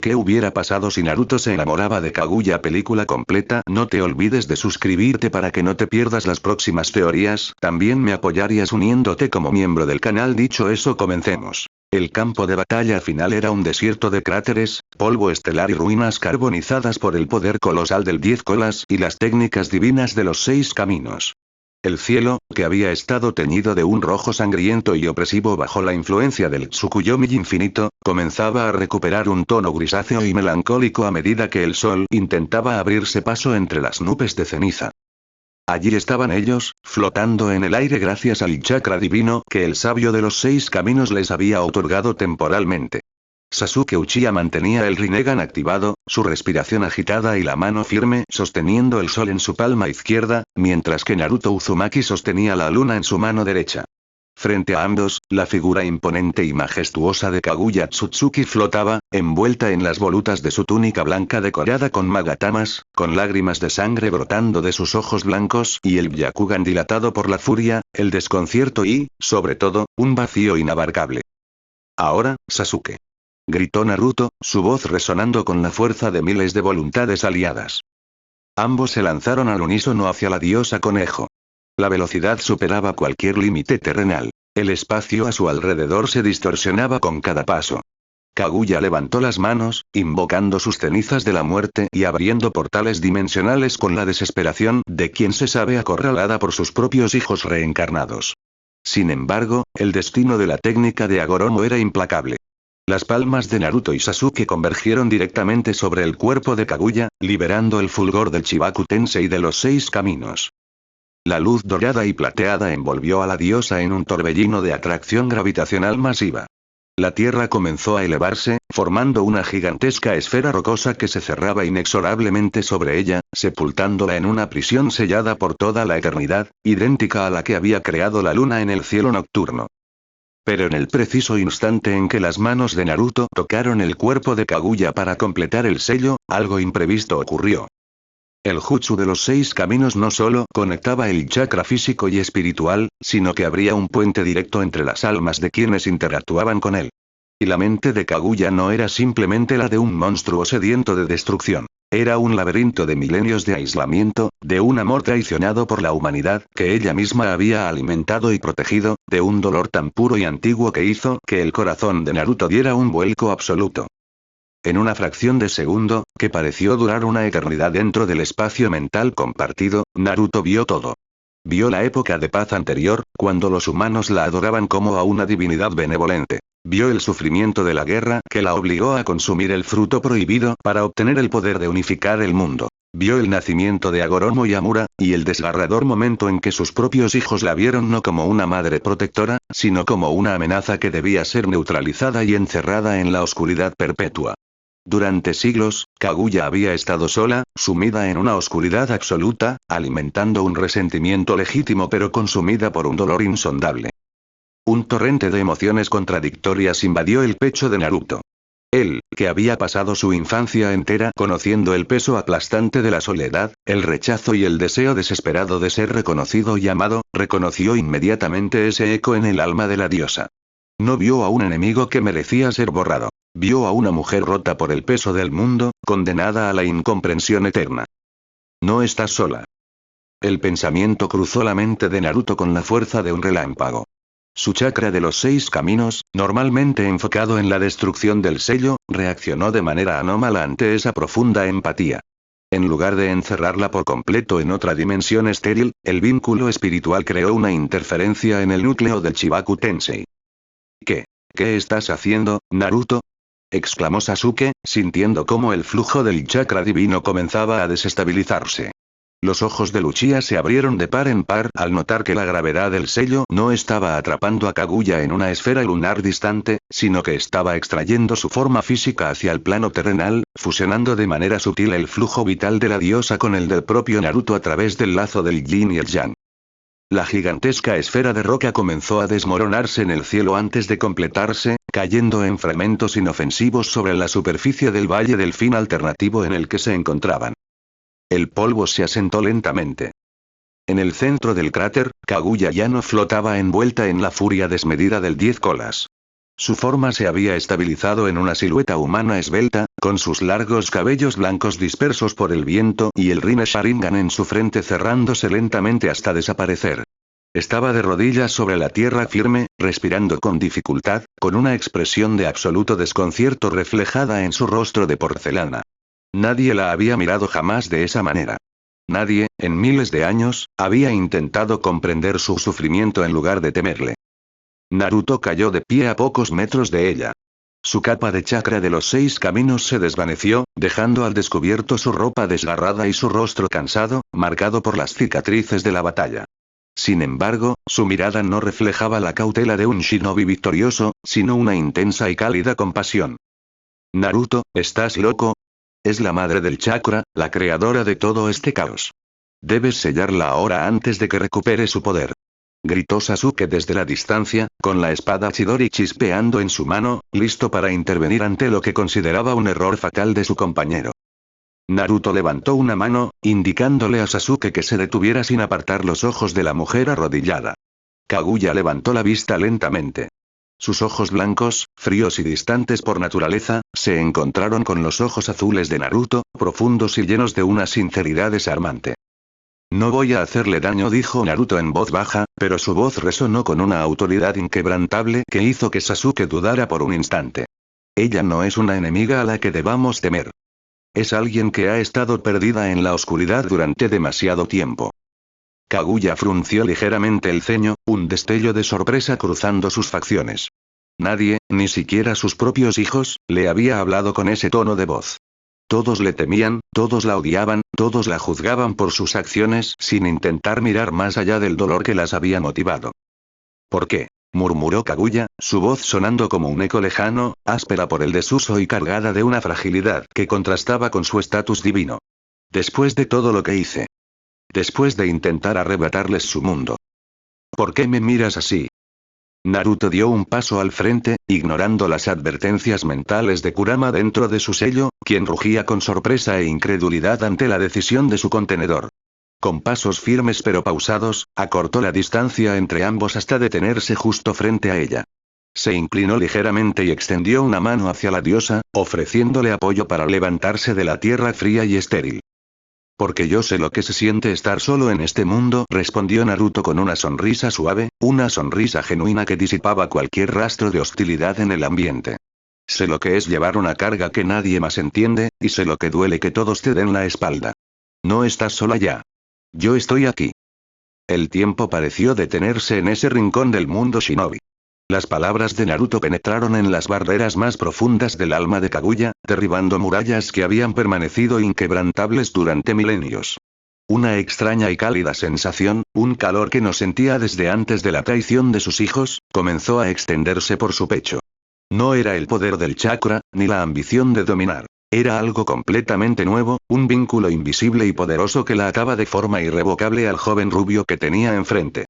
¿Qué hubiera pasado si Naruto se enamoraba de Kaguya? Película completa. No te olvides de suscribirte para que no te pierdas las próximas teorías. También me apoyarías uniéndote como miembro del canal. Dicho eso, comencemos. El campo de batalla final era un desierto de cráteres, polvo estelar y ruinas carbonizadas por el poder colosal del 10 colas y las técnicas divinas de los 6 caminos. El cielo, que había estado teñido de un rojo sangriento y opresivo bajo la influencia del Tsukuyomi infinito, comenzaba a recuperar un tono grisáceo y melancólico a medida que el sol intentaba abrirse paso entre las nubes de ceniza. Allí estaban ellos, flotando en el aire gracias al chakra divino que el sabio de los 6 caminos les había otorgado temporalmente. Sasuke Uchiha mantenía el Rinnegan activado, su respiración agitada y la mano firme sosteniendo el sol en su palma izquierda, mientras que Naruto Uzumaki sostenía la luna en su mano derecha. Frente a ambos, la figura imponente y majestuosa de Kaguya Tsutsuki flotaba, envuelta en las volutas de su túnica blanca decorada con magatamas, con lágrimas de sangre brotando de sus ojos blancos y el Byakugan dilatado por la furia, el desconcierto y, sobre todo, un vacío inabarcable. Ahora, Sasuke. Gritó Naruto, su voz resonando con la fuerza de miles de voluntades aliadas. Ambos se lanzaron al unísono hacia la diosa conejo. La velocidad superaba cualquier límite terrenal. El espacio a su alrededor se distorsionaba con cada paso. Kaguya levantó las manos, invocando sus cenizas de la muerte y abriendo portales dimensionales con la desesperación de quien se sabe acorralada por sus propios hijos reencarnados. Sin embargo, el destino de la técnica de Agoromo era implacable. Las palmas de Naruto y Sasuke convergieron directamente sobre el cuerpo de Kaguya, liberando el fulgor del Chibaku Tensei de los 6 caminos. La luz dorada y plateada envolvió a la diosa en un torbellino de atracción gravitacional masiva. La tierra comenzó a elevarse, formando una gigantesca esfera rocosa que se cerraba inexorablemente sobre ella, sepultándola en una prisión sellada por toda la eternidad, idéntica a la que había creado la luna en el cielo nocturno. Pero en el preciso instante en que las manos de Naruto tocaron el cuerpo de Kaguya para completar el sello, algo imprevisto ocurrió. El jutsu de los 6 caminos no solo conectaba el chakra físico y espiritual, sino que abría un puente directo entre las almas de quienes interactuaban con él. Y la mente de Kaguya no era simplemente la de un monstruo sediento de destrucción. Era un laberinto de milenios de aislamiento, de un amor traicionado por la humanidad que ella misma había alimentado y protegido, de un dolor tan puro y antiguo que hizo que el corazón de Naruto diera un vuelco absoluto. En una fracción de segundo, que pareció durar una eternidad dentro del espacio mental compartido, Naruto vio todo. Vio la época de paz anterior, cuando los humanos la adoraban como a una divinidad benevolente. Vio el sufrimiento de la guerra que la obligó a consumir el fruto prohibido para obtener el poder de unificar el mundo. Vio el nacimiento de Agoromo y Amura, y el desgarrador momento en que sus propios hijos la vieron no como una madre protectora, sino como una amenaza que debía ser neutralizada y encerrada en la oscuridad perpetua. Durante siglos, Kaguya había estado sola, sumida en una oscuridad absoluta, alimentando un resentimiento legítimo pero consumida por un dolor insondable. Un torrente de emociones contradictorias invadió el pecho de Naruto. Él, que había pasado su infancia entera conociendo el peso aplastante de la soledad, el rechazo y el deseo desesperado de ser reconocido y amado, reconoció inmediatamente ese eco en el alma de la diosa. No vio a un enemigo que merecía ser borrado. Vio a una mujer rota por el peso del mundo, condenada a la incomprensión eterna. No estás sola. El pensamiento cruzó la mente de Naruto con la fuerza de un relámpago. Su chakra de los 6 caminos, normalmente enfocado en la destrucción del sello, reaccionó de manera anómala ante esa profunda empatía. En lugar de encerrarla por completo en otra dimensión estéril, el vínculo espiritual creó una interferencia en el núcleo del Chibaku Tensei. ¿Qué estás haciendo, Naruto?, exclamó Sasuke, sintiendo cómo el flujo del chakra divino comenzaba a desestabilizarse. Los ojos de Uchiha se abrieron de par en par al notar que la gravedad del sello no estaba atrapando a Kaguya en una esfera lunar distante, sino que estaba extrayendo su forma física hacia el plano terrenal, fusionando de manera sutil el flujo vital de la diosa con el del propio Naruto a través del lazo del yin y el yang. La gigantesca esfera de roca comenzó a desmoronarse en el cielo antes de completarse, cayendo en fragmentos inofensivos sobre la superficie del valle del fin alternativo en el que se encontraban. El polvo se asentó lentamente. En el centro del cráter, Kaguya ya no flotaba envuelta en la furia desmedida del 10 colas. Su forma se había estabilizado en una silueta humana esbelta, con sus largos cabellos blancos dispersos por el viento y el Rine Sharingan en su frente cerrándose lentamente hasta desaparecer. Estaba de rodillas sobre la tierra firme, respirando con dificultad, con una expresión de absoluto desconcierto reflejada en su rostro de porcelana. Nadie la había mirado jamás de esa manera. Nadie, en miles de años, había intentado comprender su sufrimiento en lugar de temerle. Naruto cayó de pie a pocos metros de ella. Su capa de chakra de los 6 caminos se desvaneció, dejando al descubierto su ropa desgarrada y su rostro cansado, marcado por las cicatrices de la batalla. Sin embargo, su mirada no reflejaba la cautela de un shinobi victorioso, sino una intensa y cálida compasión. Naruto, ¿estás loco? Es la madre del chakra, la creadora de todo este caos. Debes sellarla ahora antes de que recupere su poder. Gritó Sasuke desde la distancia, con la espada Chidori chispeando en su mano, listo para intervenir ante lo que consideraba un error fatal de su compañero. Naruto levantó una mano, indicándole a Sasuke que se detuviera sin apartar los ojos de la mujer arrodillada. Kaguya levantó la vista lentamente. Sus ojos blancos, fríos y distantes por naturaleza, se encontraron con los ojos azules de Naruto, profundos y llenos de una sinceridad desarmante. No voy a hacerle daño, dijo Naruto en voz baja, pero su voz resonó con una autoridad inquebrantable que hizo que Sasuke dudara por un instante. Ella no es una enemiga a la que debamos temer. Es alguien que ha estado perdida en la oscuridad durante demasiado tiempo. Kaguya frunció ligeramente el ceño, un destello de sorpresa cruzando sus facciones. Nadie, ni siquiera sus propios hijos, le había hablado con ese tono de voz. Todos le temían, todos la odiaban, todos la juzgaban por sus acciones sin intentar mirar más allá del dolor que las había motivado. ¿Por qué?, murmuró Kaguya, su voz sonando como un eco lejano, áspera por el desuso y cargada de una fragilidad que contrastaba con su estatus divino. Después de todo lo que hice. Después de intentar arrebatarles su mundo. ¿Por qué me miras así? Naruto dio un paso al frente, ignorando las advertencias mentales de Kurama dentro de su sello, quien rugía con sorpresa e incredulidad ante la decisión de su contenedor. Con pasos firmes pero pausados, acortó la distancia entre ambos hasta detenerse justo frente a ella. Se inclinó ligeramente y extendió una mano hacia la diosa, ofreciéndole apoyo para levantarse de la tierra fría y estéril. Porque yo sé lo que se siente estar solo en este mundo, respondió Naruto con una sonrisa suave, una sonrisa genuina que disipaba cualquier rastro de hostilidad en el ambiente. Sé lo que es llevar una carga que nadie más entiende, y sé lo que duele que todos te den la espalda. No estás sola ya. Yo estoy aquí. El tiempo pareció detenerse en ese rincón del mundo shinobi. Las palabras de Naruto penetraron en las barreras más profundas del alma de Kaguya, derribando murallas que habían permanecido inquebrantables durante milenios. Una extraña y cálida sensación, un calor que no sentía desde antes de la traición de sus hijos, comenzó a extenderse por su pecho. No era el poder del chakra, ni la ambición de dominar. Era algo completamente nuevo, un vínculo invisible y poderoso que la ataba de forma irrevocable al joven rubio que tenía enfrente.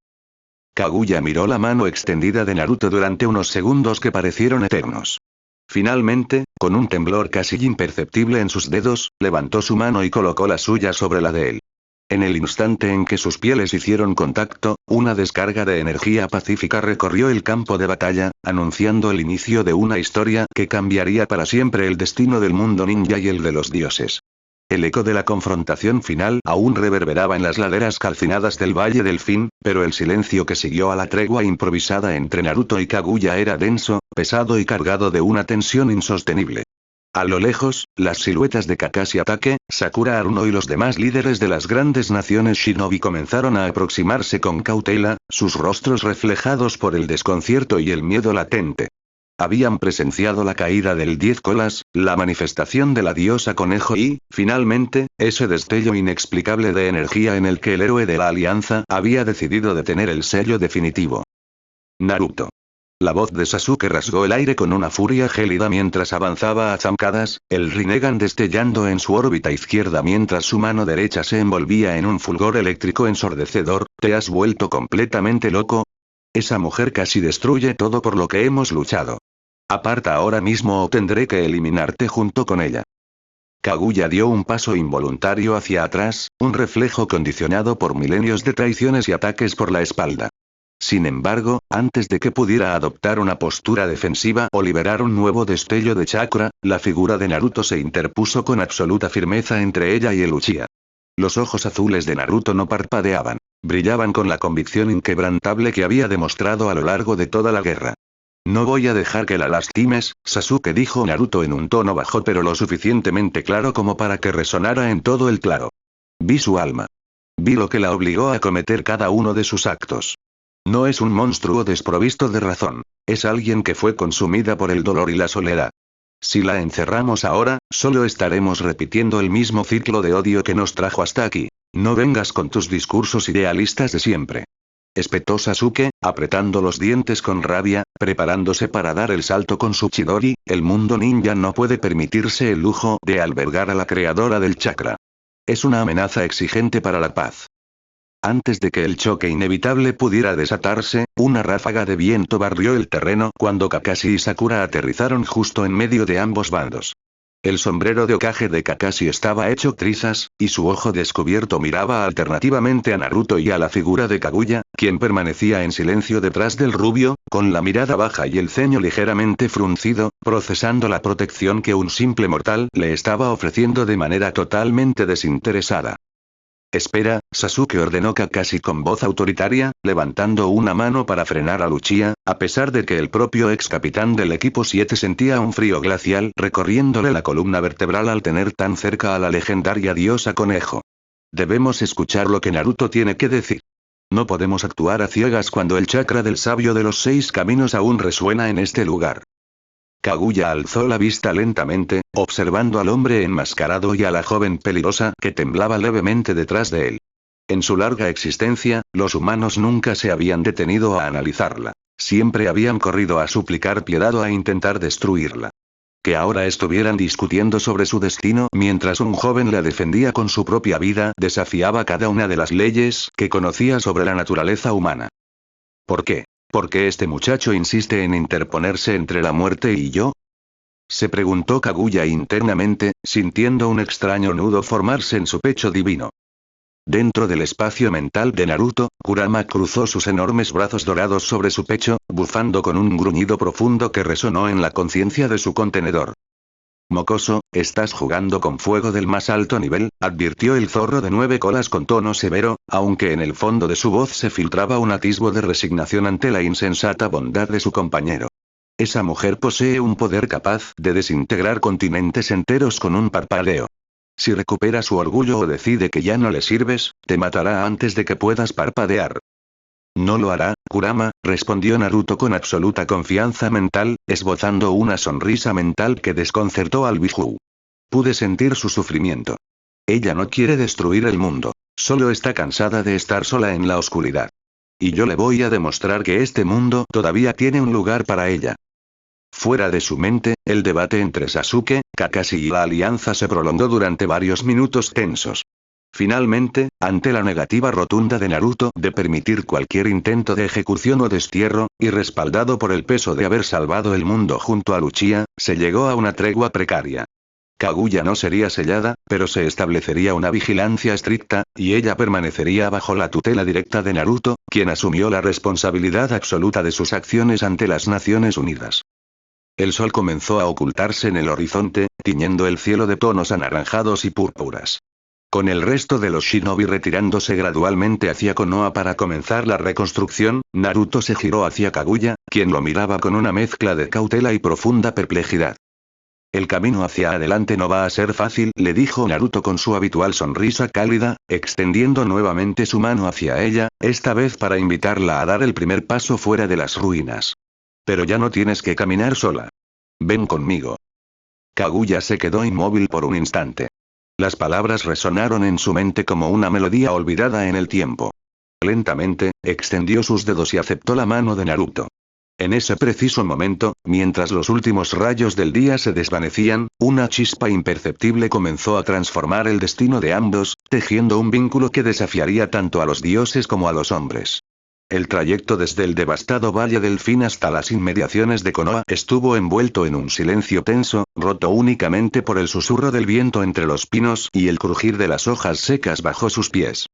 Kaguya miró la mano extendida de Naruto durante unos segundos que parecieron eternos. Finalmente, con un temblor casi imperceptible en sus dedos, levantó su mano y colocó la suya sobre la de él. En el instante en que sus pieles hicieron contacto, una descarga de energía pacífica recorrió el campo de batalla, anunciando el inicio de una historia que cambiaría para siempre el destino del mundo ninja y el de los dioses. El eco de la confrontación final aún reverberaba en las laderas calcinadas del Valle del Fin, pero el silencio que siguió a la tregua improvisada entre Naruto y Kaguya era denso, pesado y cargado de una tensión insostenible. A lo lejos, las siluetas de Kakashi Hatake, Sakura Haruno y los demás líderes de las grandes naciones shinobi comenzaron a aproximarse con cautela, sus rostros reflejados por el desconcierto y el miedo latente. Habían presenciado la caída del 10 colas, la manifestación de la diosa conejo y, finalmente, ese destello inexplicable de energía en el que el héroe de la alianza había decidido detener el sello definitivo. Naruto. La voz de Sasuke rasgó el aire con una furia gélida mientras avanzaba a zancadas, el Rinnegan destellando en su órbita izquierda mientras su mano derecha se envolvía en un fulgor eléctrico ensordecedor. ¿Te has vuelto completamente loco? Esa mujer casi destruye todo por lo que hemos luchado. Aparta ahora mismo o tendré que eliminarte junto con ella. Kaguya dio un paso involuntario hacia atrás, un reflejo condicionado por milenios de traiciones y ataques por la espalda. Sin embargo, antes de que pudiera adoptar una postura defensiva o liberar un nuevo destello de chakra, la figura de Naruto se interpuso con absoluta firmeza entre ella y el Uchiha. Los ojos azules de Naruto no parpadeaban. Brillaban con la convicción inquebrantable que había demostrado a lo largo de toda la guerra. No voy a dejar que la lastimes, Sasuke, dijo Naruto en un tono bajo pero lo suficientemente claro como para que resonara en todo el claro. Vi su alma. Vi lo que la obligó a cometer cada uno de sus actos. No es un monstruo desprovisto de razón. Es alguien que fue consumida por el dolor y la soledad. Si la encerramos ahora, solo estaremos repitiendo el mismo ciclo de odio que nos trajo hasta aquí. No vengas con tus discursos idealistas de siempre. Espetó Sasuke, apretando los dientes con rabia, preparándose para dar el salto con su Chidori. El mundo ninja no puede permitirse el lujo de albergar a la creadora del chakra. Es una amenaza exigente para la paz. Antes de que el choque inevitable pudiera desatarse, una ráfaga de viento barrió el terreno cuando Kakashi y Sakura aterrizaron justo en medio de ambos bandos. El sombrero de Hokage de Kakashi estaba hecho trizas, y su ojo descubierto miraba alternativamente a Naruto y a la figura de Kaguya, quien permanecía en silencio detrás del rubio, con la mirada baja y el ceño ligeramente fruncido, procesando la protección que un simple mortal le estaba ofreciendo de manera totalmente desinteresada. Espera, Sasuke, ordenó Kakashi con voz autoritaria, levantando una mano para frenar a Uchiha, a pesar de que el propio ex capitán del equipo 7 sentía un frío glacial recorriéndole la columna vertebral al tener tan cerca a la legendaria diosa conejo. Debemos escuchar lo que Naruto tiene que decir. No podemos actuar a ciegas cuando el chakra del sabio de los 6 caminos aún resuena en este lugar. Kaguya alzó la vista lentamente, observando al hombre enmascarado y a la joven peligrosa que temblaba levemente detrás de él. En su larga existencia, los humanos nunca se habían detenido a analizarla. Siempre habían corrido a suplicar piedad o a intentar destruirla. Que ahora estuvieran discutiendo sobre su destino mientras un joven la defendía con su propia vida desafiaba cada una de las leyes que conocía sobre la naturaleza humana. ¿Por qué? ¿Por qué este muchacho insiste en interponerse entre la muerte y yo? Se preguntó Kaguya internamente, sintiendo un extraño nudo formarse en su pecho divino. Dentro del espacio mental de Naruto, Kurama cruzó sus enormes brazos dorados sobre su pecho, bufando con un gruñido profundo que resonó en la conciencia de su contenedor. Mocoso, estás jugando con fuego del más alto nivel, advirtió el zorro de 9 colas con tono severo, aunque en el fondo de su voz se filtraba un atisbo de resignación ante la insensata bondad de su compañero. Esa mujer posee un poder capaz de desintegrar continentes enteros con un parpadeo. Si recupera su orgullo o decide que ya no le sirves, te matará antes de que puedas parpadear. No lo hará, Kurama, respondió Naruto con absoluta confianza mental, esbozando una sonrisa mental que desconcertó al Biju. Pude sentir su sufrimiento. Ella no quiere destruir el mundo. Solo está cansada de estar sola en la oscuridad. Y yo le voy a demostrar que este mundo todavía tiene un lugar para ella. Fuera de su mente, el debate entre Sasuke, Kakashi y la alianza se prolongó durante varios minutos tensos. Finalmente, ante la negativa rotunda de Naruto de permitir cualquier intento de ejecución o destierro, y respaldado por el peso de haber salvado el mundo junto a Uchiha, se llegó a una tregua precaria. Kaguya no sería sellada, pero se establecería una vigilancia estricta, y ella permanecería bajo la tutela directa de Naruto, quien asumió la responsabilidad absoluta de sus acciones ante las Naciones Unidas. El sol comenzó a ocultarse en el horizonte, tiñendo el cielo de tonos anaranjados y púrpuras. Con el resto de los shinobi retirándose gradualmente hacia Konoha para comenzar la reconstrucción, Naruto se giró hacia Kaguya, quien lo miraba con una mezcla de cautela y profunda perplejidad. El camino hacia adelante no va a ser fácil, le dijo Naruto con su habitual sonrisa cálida, extendiendo nuevamente su mano hacia ella, esta vez para invitarla a dar el primer paso fuera de las ruinas. Pero ya no tienes que caminar sola. Ven conmigo. Kaguya se quedó inmóvil por un instante. Las palabras resonaron en su mente como una melodía olvidada en el tiempo. Lentamente, extendió sus dedos y aceptó la mano de Naruto. En ese preciso momento, mientras los últimos rayos del día se desvanecían, una chispa imperceptible comenzó a transformar el destino de ambos, tejiendo un vínculo que desafiaría tanto a los dioses como a los hombres. El trayecto desde el devastado Valle del Fin hasta las inmediaciones de Konoha estuvo envuelto en un silencio tenso, roto únicamente por el susurro del viento entre los pinos y el crujir de las hojas secas bajo sus pies.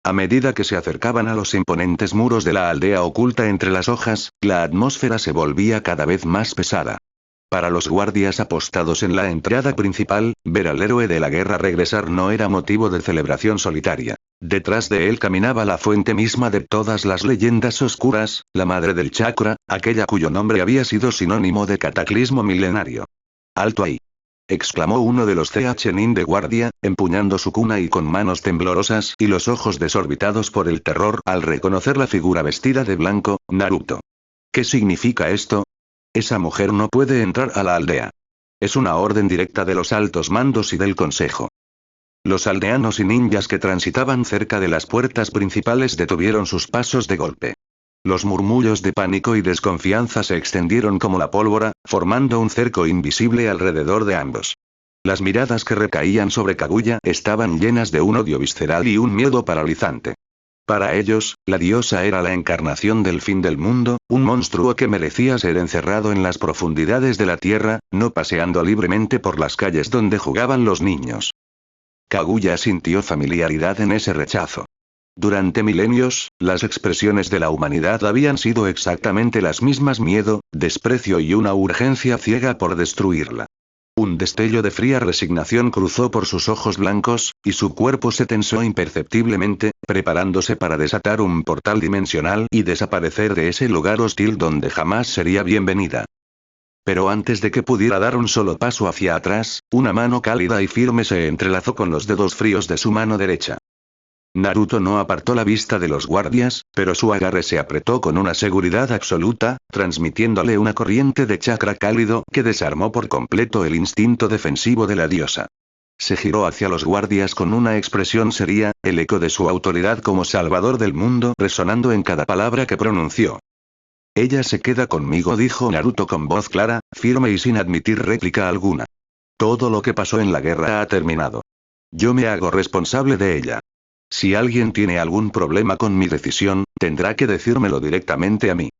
A medida que se acercaban a los imponentes muros de la aldea oculta entre las hojas, la atmósfera se volvía cada vez más pesada. Para los guardias apostados en la entrada principal, ver al héroe de la guerra regresar no era motivo de celebración solitaria. Detrás de él caminaba la fuente misma de todas las leyendas oscuras, la madre del chakra, aquella cuyo nombre había sido sinónimo de cataclismo milenario. ¡Alto ahí!, exclamó uno de los Chenin de guardia, empuñando su kuna y con manos temblorosas y los ojos desorbitados por el terror al reconocer la figura vestida de blanco, Naruto. ¿Qué significa esto? Esa mujer no puede entrar a la aldea. Es una orden directa de los altos mandos y del consejo. Los aldeanos y ninjas que transitaban cerca de las puertas principales detuvieron sus pasos de golpe. Los murmullos de pánico y desconfianza se extendieron como la pólvora, formando un cerco invisible alrededor de ambos. Las miradas que recaían sobre Kaguya estaban llenas de un odio visceral y un miedo paralizante. Para ellos, la diosa era la encarnación del fin del mundo, un monstruo que merecía ser encerrado en las profundidades de la tierra, no paseando libremente por las calles donde jugaban los niños. Kaguya sintió familiaridad en ese rechazo. Durante milenios, las expresiones de la humanidad habían sido exactamente las mismas: miedo, desprecio y una urgencia ciega por destruirla. Un destello de fría resignación cruzó por sus ojos blancos, y su cuerpo se tensó imperceptiblemente, preparándose para desatar un portal dimensional y desaparecer de ese lugar hostil donde jamás sería bienvenida. Pero antes de que pudiera dar un solo paso hacia atrás, una mano cálida y firme se entrelazó con los dedos fríos de su mano derecha. Naruto no apartó la vista de los guardias, pero su agarre se apretó con una seguridad absoluta, transmitiéndole una corriente de chakra cálido que desarmó por completo el instinto defensivo de la diosa. Se giró hacia los guardias con una expresión seria, el eco de su autoridad como salvador del mundo resonando en cada palabra que pronunció. «Ella se queda conmigo», dijo Naruto con voz clara, firme y sin admitir réplica alguna. «Todo lo que pasó en la guerra ha terminado. Yo me hago responsable de ella. Si alguien tiene algún problema con mi decisión, tendrá que decírmelo directamente a mí».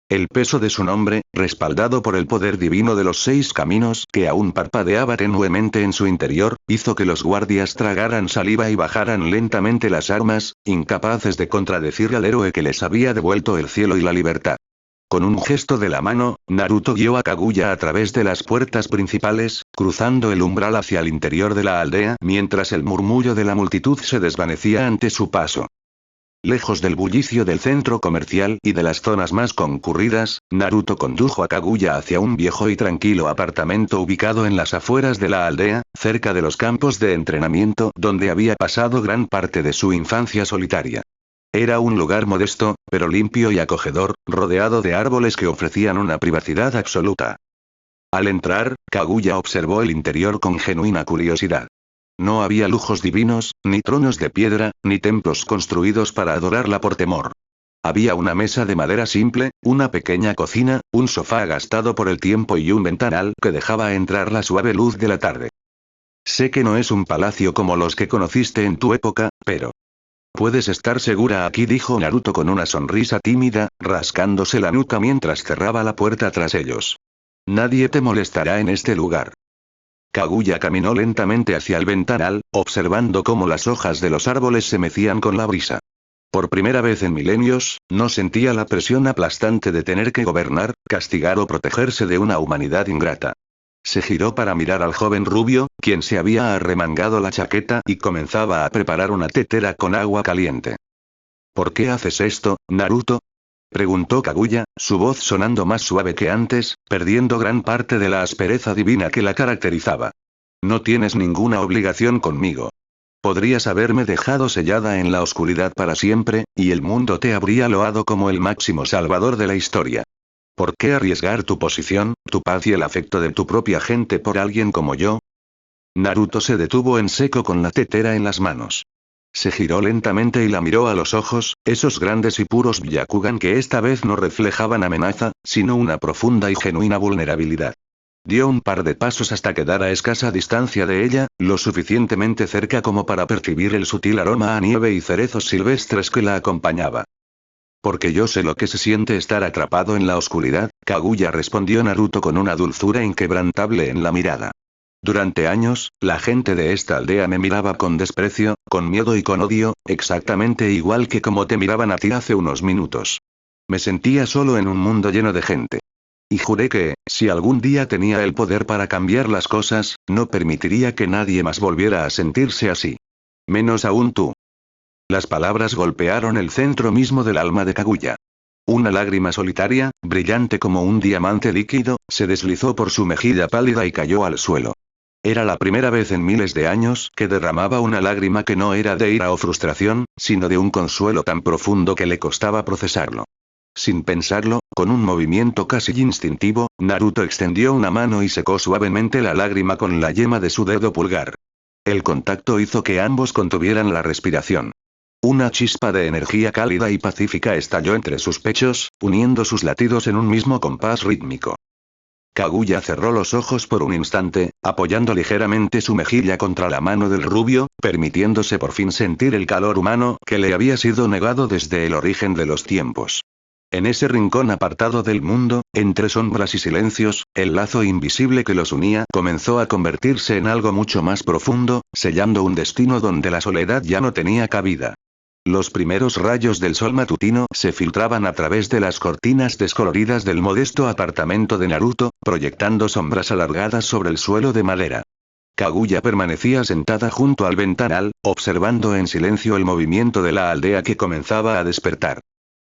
El peso de su nombre, respaldado por el poder divino de los 6 caminos que aún parpadeaba tenuemente en su interior, hizo que los guardias tragaran saliva y bajaran lentamente las armas, incapaces de contradecir al héroe que les había devuelto el cielo y la libertad. Con un gesto de la mano, Naruto guió a Kaguya a través de las puertas principales, cruzando el umbral hacia el interior de la aldea mientras el murmullo de la multitud se desvanecía ante su paso. Lejos del bullicio del centro comercial y de las zonas más concurridas, Naruto condujo a Kaguya hacia un viejo y tranquilo apartamento ubicado en las afueras de la aldea, cerca de los campos de entrenamiento donde había pasado gran parte de su infancia solitaria. Era un lugar modesto, pero limpio y acogedor, rodeado de árboles que ofrecían una privacidad absoluta. Al entrar, Kaguya observó el interior con genuina curiosidad. No había lujos divinos, ni tronos de piedra, ni templos construidos para adorarla por temor. Había una mesa de madera simple, una pequeña cocina, un sofá gastado por el tiempo y un ventanal que dejaba entrar la suave luz de la tarde. Sé que no es un palacio como los que conociste en tu época, pero... «Puedes estar segura aquí», dijo Naruto con una sonrisa tímida, rascándose la nuca mientras cerraba la puerta tras ellos. «Nadie te molestará en este lugar». Kaguya caminó lentamente hacia el ventanal, observando cómo las hojas de los árboles se mecían con la brisa. Por primera vez en milenios, no sentía la presión aplastante de tener que gobernar, castigar o protegerse de una humanidad ingrata. Se giró para mirar al joven rubio, quien se había arremangado la chaqueta y comenzaba a preparar una tetera con agua caliente. «¿Por qué haces esto, Naruto?», preguntó Kaguya, su voz sonando más suave que antes, perdiendo gran parte de la aspereza divina que la caracterizaba. «No tienes ninguna obligación conmigo. Podrías haberme dejado sellada en la oscuridad para siempre, y el mundo te habría loado como el máximo salvador de la historia. ¿Por qué arriesgar tu posición, tu paz y el afecto de tu propia gente por alguien como yo?». Naruto se detuvo en seco con la tetera en las manos. Se giró lentamente y la miró a los ojos, esos grandes y puros Byakugan que esta vez no reflejaban amenaza, sino una profunda y genuina vulnerabilidad. Dio un par de pasos hasta quedar a escasa distancia de ella, lo suficientemente cerca como para percibir el sutil aroma a nieve y cerezos silvestres que la acompañaba. «Porque yo sé lo que se siente estar atrapado en la oscuridad», Kaguya respondió Naruto con una dulzura inquebrantable en la mirada. Durante años, la gente de esta aldea me miraba con desprecio, con miedo y con odio, exactamente igual que como te miraban a ti hace unos minutos. Me sentía solo en un mundo lleno de gente. Y juré que, si algún día tenía el poder para cambiar las cosas, no permitiría que nadie más volviera a sentirse así. Menos aún tú. Las palabras golpearon el centro mismo del alma de Kaguya. Una lágrima solitaria, brillante como un diamante líquido, se deslizó por su mejilla pálida y cayó al suelo. Era la primera vez en miles de años que derramaba una lágrima que no era de ira o frustración, sino de un consuelo tan profundo que le costaba procesarlo. Sin pensarlo, con un movimiento casi instintivo, Naruto extendió una mano y secó suavemente la lágrima con la yema de su dedo pulgar. El contacto hizo que ambos contuvieran la respiración. Una chispa de energía cálida y pacífica estalló entre sus pechos, uniendo sus latidos en un mismo compás rítmico. Kaguya cerró los ojos por un instante, apoyando ligeramente su mejilla contra la mano del rubio, permitiéndose por fin sentir el calor humano que le había sido negado desde el origen de los tiempos. En ese rincón apartado del mundo, entre sombras y silencios, el lazo invisible que los unía comenzó a convertirse en algo mucho más profundo, sellando un destino donde la soledad ya no tenía cabida. Los primeros rayos del sol matutino se filtraban a través de las cortinas descoloridas del modesto apartamento de Naruto, proyectando sombras alargadas sobre el suelo de madera. Kaguya permanecía sentada junto al ventanal, observando en silencio el movimiento de la aldea que comenzaba a despertar.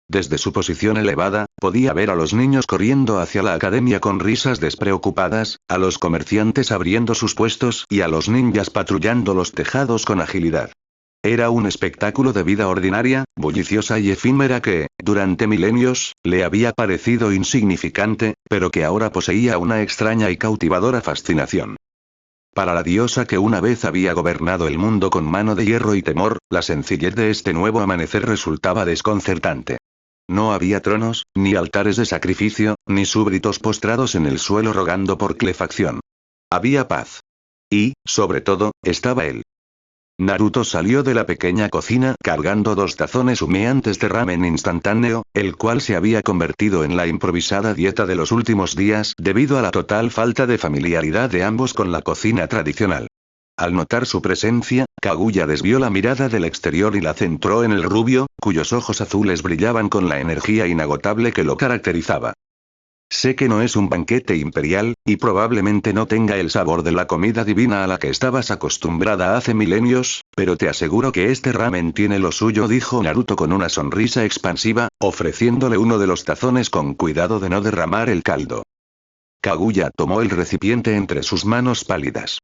Desde su posición elevada, podía ver a los niños corriendo hacia la academia con risas despreocupadas, a los comerciantes abriendo sus puestos y a los ninjas patrullando los tejados con agilidad. Era un espectáculo de vida ordinaria, bulliciosa y efímera que, durante milenios, le había parecido insignificante, pero que ahora poseía una extraña y cautivadora fascinación. Para la diosa que una vez había gobernado el mundo con mano de hierro y temor, la sencillez de este nuevo amanecer resultaba desconcertante. No había tronos, ni altares de sacrificio, ni súbditos postrados en el suelo rogando por calefacción. Había paz. Y, sobre todo, estaba él. Naruto salió de la pequeña cocina cargando 2 tazones humeantes de ramen instantáneo, el cual se había convertido en la improvisada dieta de los últimos días debido a la total falta de familiaridad de ambos con la cocina tradicional. Al notar su presencia, Kaguya desvió la mirada del exterior y la centró en el rubio, cuyos ojos azules brillaban con la energía inagotable que lo caracterizaba. Sé que no es un banquete imperial, y probablemente no tenga el sabor de la comida divina a la que estabas acostumbrada hace milenios, pero te aseguro que este ramen tiene lo suyo, dijo Naruto con una sonrisa expansiva, ofreciéndole uno de los tazones con cuidado de no derramar el caldo. Kaguya tomó el recipiente entre sus manos pálidas.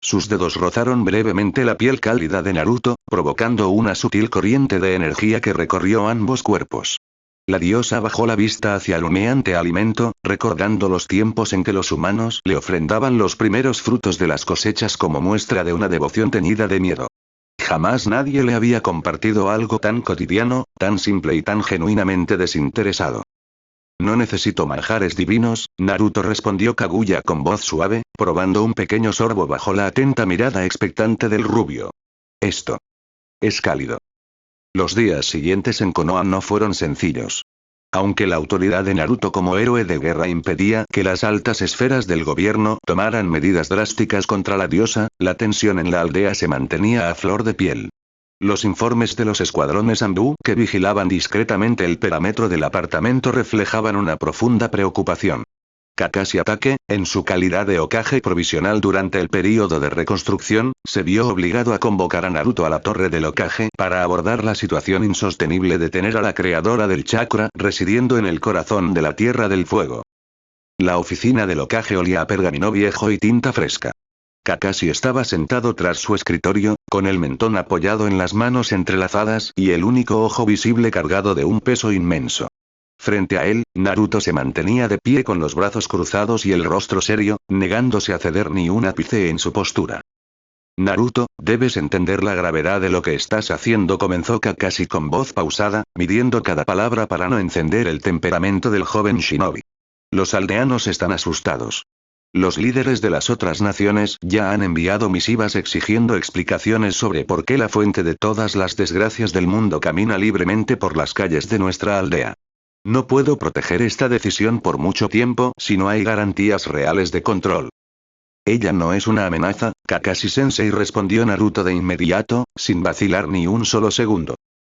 Sus dedos rozaron brevemente la piel cálida de Naruto, provocando una sutil corriente de energía que recorrió ambos cuerpos. La diosa bajó la vista hacia el humeante alimento, recordando los tiempos en que los humanos le ofrendaban los primeros frutos de las cosechas como muestra de una devoción teñida de miedo. Jamás nadie le había compartido algo tan cotidiano, tan simple y tan genuinamente desinteresado. No necesito manjares divinos, Naruto, respondió Kaguya con voz suave, probando un pequeño sorbo bajo la atenta mirada expectante del rubio. Esto es cálido. Los días siguientes en Konoha no fueron sencillos. Aunque la autoridad de Naruto como héroe de guerra impedía que las altas esferas del gobierno tomaran medidas drásticas contra la diosa, la tensión en la aldea se mantenía a flor de piel. Los informes de los escuadrones Anbu que vigilaban discretamente el perímetro del apartamento reflejaban una profunda preocupación. Kakashi Hatake, en su calidad de Hokage provisional durante el período de reconstrucción, se vio obligado a convocar a Naruto a la torre del Hokage para abordar la situación insostenible de tener a la creadora del chakra residiendo en el corazón de la Tierra del Fuego. La oficina del Hokage olía a pergamino viejo y tinta fresca. Kakashi estaba sentado tras su escritorio, con el mentón apoyado en las manos entrelazadas y el único ojo visible cargado de un peso inmenso. Frente a él, Naruto se mantenía de pie con los brazos cruzados y el rostro serio, negándose a ceder ni un ápice en su postura. Naruto, debes entender la gravedad de lo que estás haciendo, comenzó Kakashi con voz pausada, midiendo cada palabra para no encender el temperamento del joven shinobi. Los aldeanos están asustados. Los líderes de las otras naciones ya han enviado misivas exigiendo explicaciones sobre por qué la fuente de todas las desgracias del mundo camina libremente por las calles de nuestra aldea. No puedo proteger esta decisión por mucho tiempo si no hay garantías reales de control. Ella no es una amenaza, Kakashi-sensei, respondió Naruto de inmediato, sin vacilar ni un solo segundo.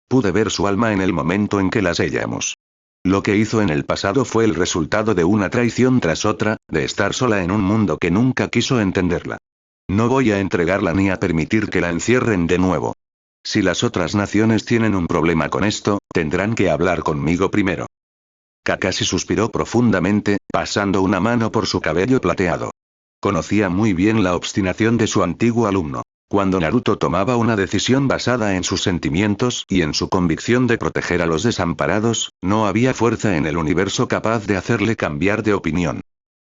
Pude ver su alma en el momento en que la sellamos. Lo que hizo en el pasado fue el resultado de una traición tras otra, de estar sola en un mundo que nunca quiso entenderla. No voy a entregarla ni a permitir que la encierren de nuevo. Si las otras naciones tienen un problema con esto, tendrán que hablar conmigo primero. Kakashi suspiró profundamente, pasando una mano por su cabello plateado. Conocía muy bien la obstinación de su antiguo alumno. Cuando Naruto tomaba una decisión basada en sus sentimientos y en su convicción de proteger a los desamparados, no había fuerza en el universo capaz de hacerle cambiar de opinión.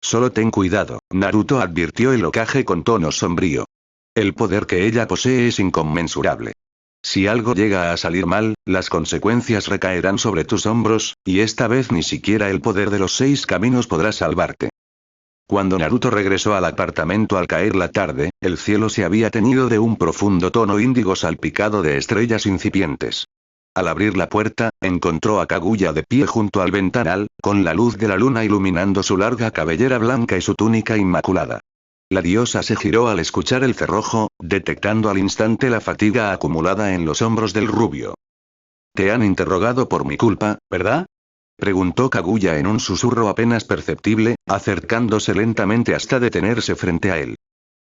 Solo ten cuidado, Naruto, advirtió el Hokage con tono sombrío. El poder que ella posee es inconmensurable. Si algo llega a salir mal, las consecuencias recaerán sobre tus hombros, y esta vez ni siquiera el poder de los 6 caminos podrá salvarte. Cuando Naruto regresó al apartamento al caer la tarde, el cielo se había teñido de un profundo tono índigo salpicado de estrellas incipientes. Al abrir la puerta, encontró a Kaguya de pie junto al ventanal, con la luz de la luna iluminando su larga cabellera blanca y su túnica inmaculada. La diosa se giró al escuchar el cerrojo, detectando al instante la fatiga acumulada en los hombros del rubio. «Te han interrogado por mi culpa, ¿verdad?», preguntó Kaguya en un susurro apenas perceptible, acercándose lentamente hasta detenerse frente a él.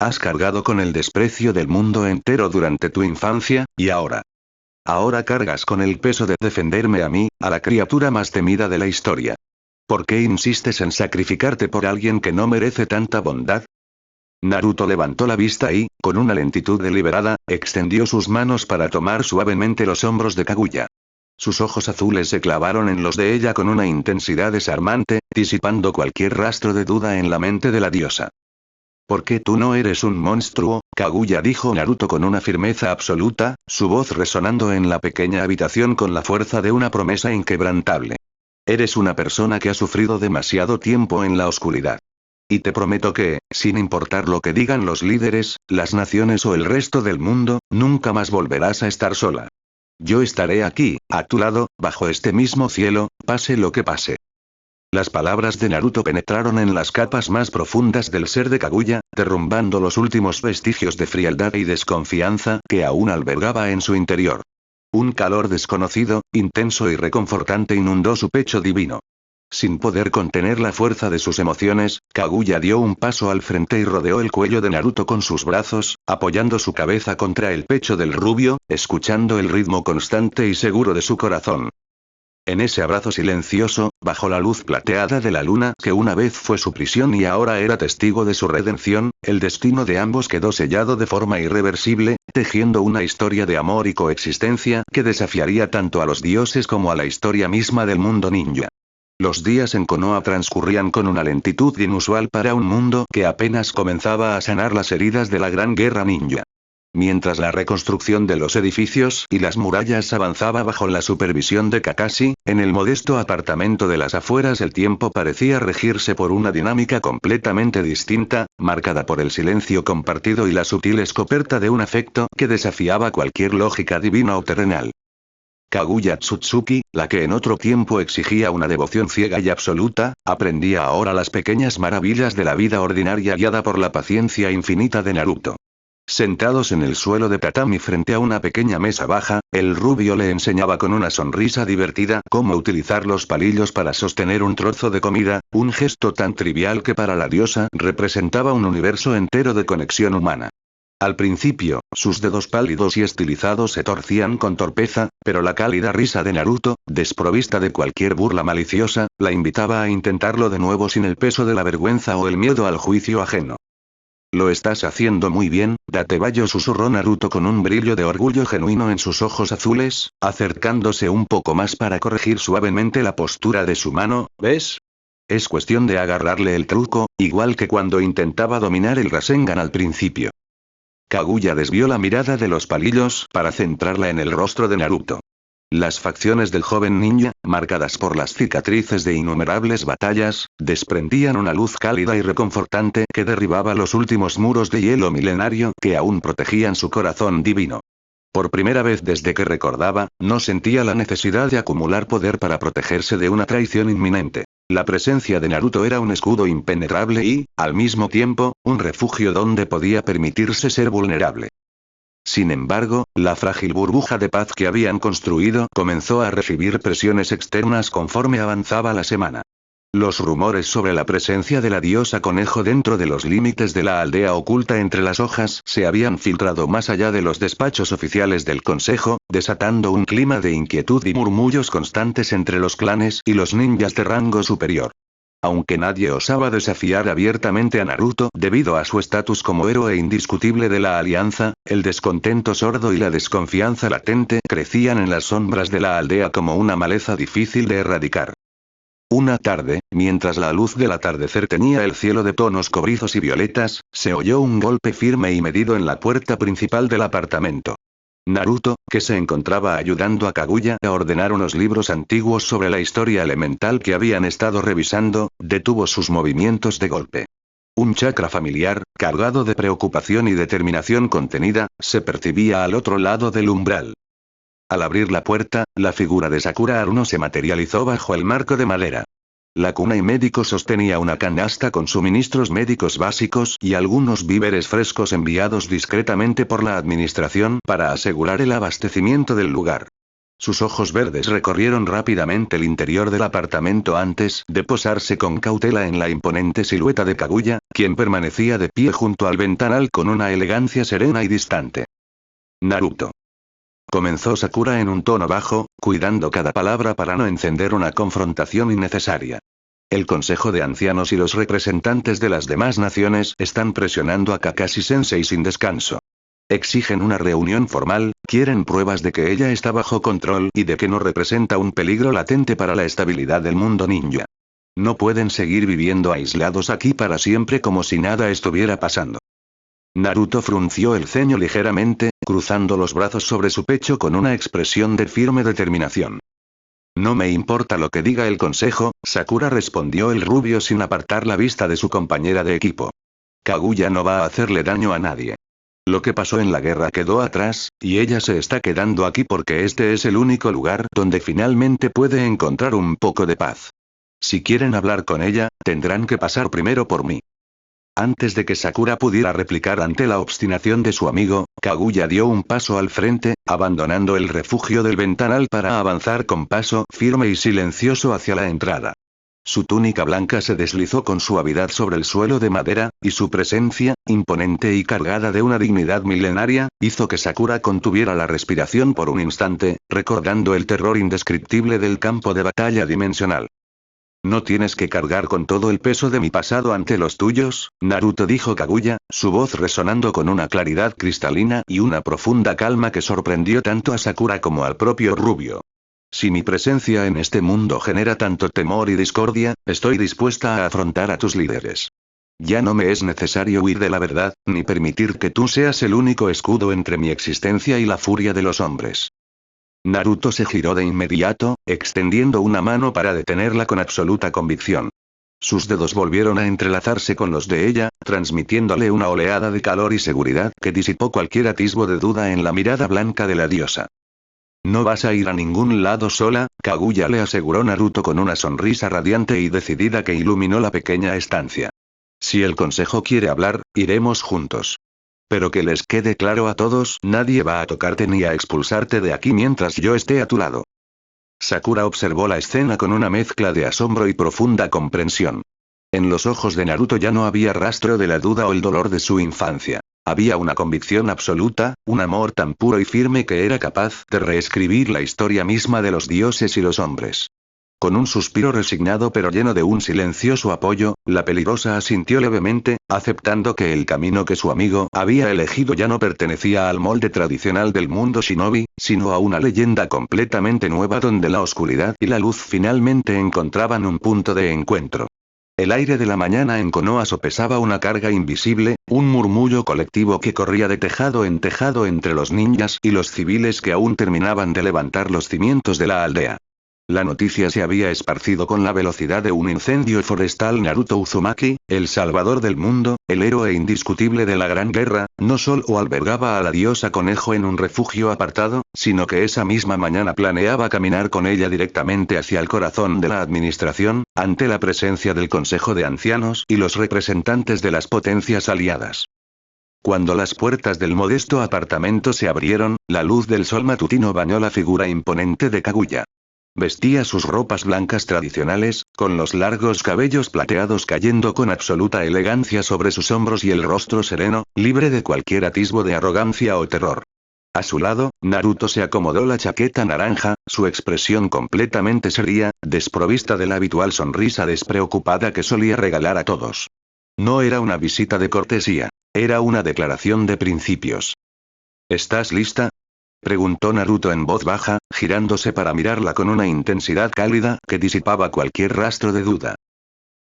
«Has cargado con el desprecio del mundo entero durante tu infancia, y ahora cargas con el peso de defenderme a mí, a la criatura más temida de la historia. ¿Por qué insistes en sacrificarte por alguien que no merece tanta bondad?». Naruto levantó la vista y, con una lentitud deliberada, extendió sus manos para tomar suavemente los hombros de Kaguya. Sus ojos azules se clavaron en los de ella con una intensidad desarmante, disipando cualquier rastro de duda en la mente de la diosa. «¿Por qué tú no eres un monstruo?», Kaguya dijo Naruto con una firmeza absoluta, su voz resonando en la pequeña habitación con la fuerza de una promesa inquebrantable. «Eres una persona que ha sufrido demasiado tiempo en la oscuridad. Y te prometo que, sin importar lo que digan los líderes, las naciones o el resto del mundo, nunca más volverás a estar sola. Yo estaré aquí, a tu lado, bajo este mismo cielo, pase lo que pase». Las palabras de Naruto penetraron en las capas más profundas del ser de Kaguya, derrumbando los últimos vestigios de frialdad y desconfianza que aún albergaba en su interior. Un calor desconocido, intenso y reconfortante inundó su pecho divino. Sin poder contener la fuerza de sus emociones, Kaguya dio un paso al frente y rodeó el cuello de Naruto con sus brazos, apoyando su cabeza contra el pecho del rubio, escuchando el ritmo constante y seguro de su corazón. En ese abrazo silencioso, bajo la luz plateada de la luna que una vez fue su prisión y ahora era testigo de su redención, el destino de ambos quedó sellado de forma irreversible, tejiendo una historia de amor y coexistencia que desafiaría tanto a los dioses como a la historia misma del mundo ninja. Los días en Konoha transcurrían con una lentitud inusual para un mundo que apenas comenzaba a sanar las heridas de la Gran Guerra Ninja. Mientras la reconstrucción de los edificios y las murallas avanzaba bajo la supervisión de Kakashi, en el modesto apartamento de las afueras el tiempo parecía regirse por una dinámica completamente distinta, marcada por el silencio compartido y la sutil escoperta de un afecto que desafiaba cualquier lógica divina o terrenal. Kaguya Tsutsuki, la que en otro tiempo exigía una devoción ciega y absoluta, aprendía ahora las pequeñas maravillas de la vida ordinaria guiada por la paciencia infinita de Naruto. Sentados en el suelo de tatami frente a una pequeña mesa baja, el rubio le enseñaba con una sonrisa divertida cómo utilizar los palillos para sostener un trozo de comida, un gesto tan trivial que para la diosa representaba un universo entero de conexión humana. Al principio, sus dedos pálidos y estilizados se torcían con torpeza, pero la cálida risa de Naruto, desprovista de cualquier burla maliciosa, la invitaba a intentarlo de nuevo sin el peso de la vergüenza o el miedo al juicio ajeno. «Lo estás haciendo muy bien, Datebayo», susurró Naruto con un brillo de orgullo genuino en sus ojos azules, acercándose un poco más para corregir suavemente la postura de su mano. «¿Ves? Es cuestión de agarrarle el truco, igual que cuando intentaba dominar el Rasengan al principio». Kaguya desvió la mirada de los palillos para centrarla en el rostro de Naruto. Las facciones del joven ninja, marcadas por las cicatrices de innumerables batallas, desprendían una luz cálida y reconfortante que derribaba los últimos muros de hielo milenario que aún protegían su corazón divino. Por primera vez desde que recordaba, no sentía la necesidad de acumular poder para protegerse de una traición inminente. La presencia de Naruto era un escudo impenetrable y, al mismo tiempo, un refugio donde podía permitirse ser vulnerable. Sin embargo, la frágil burbuja de paz que habían construido comenzó a recibir presiones externas conforme avanzaba la semana. Los rumores sobre la presencia de la diosa conejo dentro de los límites de la aldea oculta entre las hojas se habían filtrado más allá de los despachos oficiales del consejo, desatando un clima de inquietud y murmullos constantes entre los clanes y los ninjas de rango superior. Aunque nadie osaba desafiar abiertamente a Naruto debido a su estatus como héroe indiscutible de la alianza, el descontento sordo y la desconfianza latente crecían en las sombras de la aldea como una maleza difícil de erradicar. Una tarde, mientras la luz del atardecer teñía el cielo de tonos cobrizos y violetas, se oyó un golpe firme y medido en la puerta principal del apartamento. Naruto, que se encontraba ayudando a Kaguya a ordenar unos libros antiguos sobre la historia elemental que habían estado revisando, detuvo sus movimientos de golpe. Un chakra familiar, cargado de preocupación y determinación contenida, se percibía al otro lado del umbral. Al abrir la puerta, la figura de Sakura Haruno se materializó bajo el marco de madera. La Kunai médico sostenía una canasta con suministros médicos básicos y algunos víveres frescos enviados discretamente por la administración para asegurar el abastecimiento del lugar. Sus ojos verdes recorrieron rápidamente el interior del apartamento antes de posarse con cautela en la imponente silueta de Kaguya, quien permanecía de pie junto al ventanal con una elegancia serena y distante. Naruto. Comenzó Sakura en un tono bajo, cuidando cada palabra para no encender una confrontación innecesaria. El Consejo de Ancianos y los representantes de las demás naciones están presionando a Kakashi-sensei sin descanso. Exigen una reunión formal, quieren pruebas de que ella está bajo control y de que no representa un peligro latente para la estabilidad del mundo ninja. No pueden seguir viviendo aislados aquí para siempre como si nada estuviera pasando. Naruto frunció el ceño ligeramente, cruzando los brazos sobre su pecho con una expresión de firme determinación. No me importa lo que diga el consejo, Sakura respondió el rubio sin apartar la vista de su compañera de equipo. Kaguya no va a hacerle daño a nadie. Lo que pasó en la guerra quedó atrás, y ella se está quedando aquí porque este es el único lugar donde finalmente puede encontrar un poco de paz. Si quieren hablar con ella, tendrán que pasar primero por mí. Antes de que Sakura pudiera replicar ante la obstinación de su amigo, Kaguya dio un paso al frente, abandonando el refugio del ventanal para avanzar con paso firme y silencioso hacia la entrada. Su túnica blanca se deslizó con suavidad sobre el suelo de madera, y su presencia, imponente y cargada de una dignidad milenaria, hizo que Sakura contuviera la respiración por un instante, recordando el terror indescriptible del campo de batalla dimensional. No tienes que cargar con todo el peso de mi pasado ante los tuyos, Naruto dijo Kaguya, su voz resonando con una claridad cristalina y una profunda calma que sorprendió tanto a Sakura como al propio rubio. Si mi presencia en este mundo genera tanto temor y discordia, estoy dispuesta a afrontar a tus líderes. Ya no me es necesario huir de la verdad, ni permitir que tú seas el único escudo entre mi existencia y la furia de los hombres. Naruto se giró de inmediato, extendiendo una mano para detenerla con absoluta convicción. Sus dedos volvieron a entrelazarse con los de ella, transmitiéndole una oleada de calor y seguridad que disipó cualquier atisbo de duda en la mirada blanca de la diosa. No vas a ir a ningún lado sola, Kaguya le aseguró Naruto con una sonrisa radiante y decidida que iluminó la pequeña estancia. Si el consejo quiere hablar, iremos juntos. Pero que les quede claro a todos, nadie va a tocarte ni a expulsarte de aquí mientras yo esté a tu lado. Sakura observó la escena con una mezcla de asombro y profunda comprensión. En los ojos de Naruto ya no había rastro de la duda o el dolor de su infancia. Había una convicción absoluta, un amor tan puro y firme que era capaz de reescribir la historia misma de los dioses y los hombres. Con un suspiro resignado pero lleno de un silencioso apoyo, la peligrosa asintió levemente, aceptando que el camino que su amigo había elegido ya no pertenecía al molde tradicional del mundo shinobi, sino a una leyenda completamente nueva donde la oscuridad y la luz finalmente encontraban un punto de encuentro. El aire de la mañana en Konoha sopesaba una carga invisible, un murmullo colectivo que corría de tejado en tejado entre los ninjas y los civiles que aún terminaban de levantar los cimientos de la aldea. La noticia se había esparcido con la velocidad de un incendio forestal. Naruto Uzumaki, el salvador del mundo, el héroe indiscutible de la Gran Guerra, no solo albergaba a la diosa conejo en un refugio apartado, sino que esa misma mañana planeaba caminar con ella directamente hacia el corazón de la administración, ante la presencia del Consejo de Ancianos y los representantes de las potencias aliadas. Cuando las puertas del modesto apartamento se abrieron, la luz del sol matutino bañó la figura imponente de Kaguya. Vestía sus ropas blancas tradicionales, con los largos cabellos plateados cayendo con absoluta elegancia sobre sus hombros y el rostro sereno, libre de cualquier atisbo de arrogancia o terror. A su lado, Naruto se acomodó la chaqueta naranja, su expresión completamente seria, desprovista de la habitual sonrisa despreocupada que solía regalar a todos. No era una visita de cortesía, era una declaración de principios. ¿Estás lista?, preguntó Naruto en voz baja, girándose para mirarla con una intensidad cálida que disipaba cualquier rastro de duda.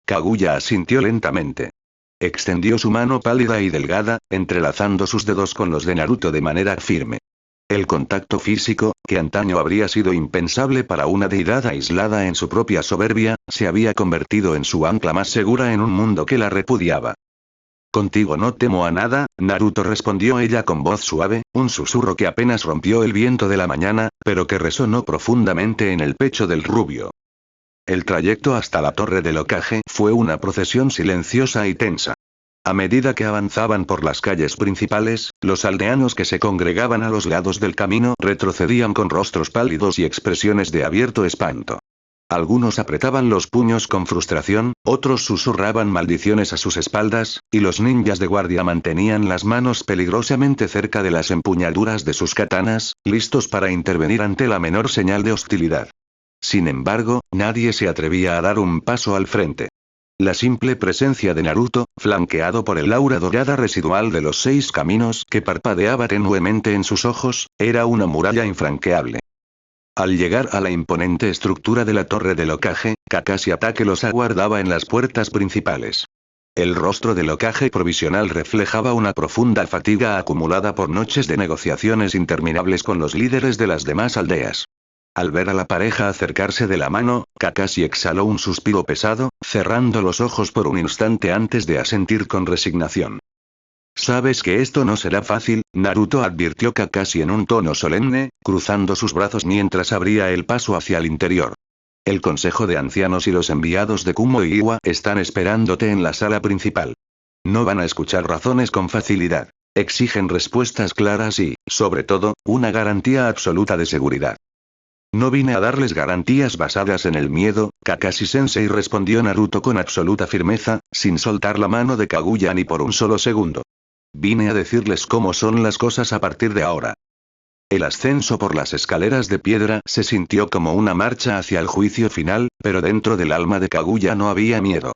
Kaguya asintió lentamente. Extendió su mano pálida y delgada, entrelazando sus dedos con los de Naruto de manera firme. El contacto físico, que antaño habría sido impensable para una deidad aislada en su propia soberbia, se había convertido en su ancla más segura en un mundo que la repudiaba. Contigo no temo a nada, Naruto, respondió ella con voz suave, un susurro que apenas rompió el viento de la mañana, pero que resonó profundamente en el pecho del rubio. El trayecto hasta la Torre del Hokage fue una procesión silenciosa y tensa. A medida que avanzaban por las calles principales, los aldeanos que se congregaban a los lados del camino retrocedían con rostros pálidos y expresiones de abierto espanto. Algunos apretaban los puños con frustración, otros susurraban maldiciones a sus espaldas, y los ninjas de guardia mantenían las manos peligrosamente cerca de las empuñaduras de sus katanas, listos para intervenir ante la menor señal de hostilidad. Sin embargo, nadie se atrevía a dar un paso al frente. La simple presencia de Naruto, flanqueado por el aura dorada residual de los 6 caminos que parpadeaba tenuemente en sus ojos, era una muralla infranqueable. Al llegar a la imponente estructura de la Torre del Hokage, Kakashi Hatake los aguardaba en las puertas principales. El rostro del Hokage provisional reflejaba una profunda fatiga acumulada por noches de negociaciones interminables con los líderes de las demás aldeas. Al ver a la pareja acercarse de la mano, Kakashi exhaló un suspiro pesado, cerrando los ojos por un instante antes de asentir con resignación. Sabes que esto no será fácil, Naruto, advirtió Kakashi en un tono solemne, cruzando sus brazos mientras abría el paso hacia el interior. El Consejo de Ancianos y los enviados de Kumo y Iwa están esperándote en la sala principal. No van a escuchar razones con facilidad. Exigen respuestas claras y, sobre todo, una garantía absoluta de seguridad. No vine a darles garantías basadas en el miedo, Kakashi-sensei, respondió Naruto con absoluta firmeza, sin soltar la mano de Kaguya ni por un solo segundo. Vine a decirles cómo son las cosas a partir de ahora. El ascenso por las escaleras de piedra se sintió como una marcha hacia el juicio final, pero dentro del alma de Kaguya no había miedo.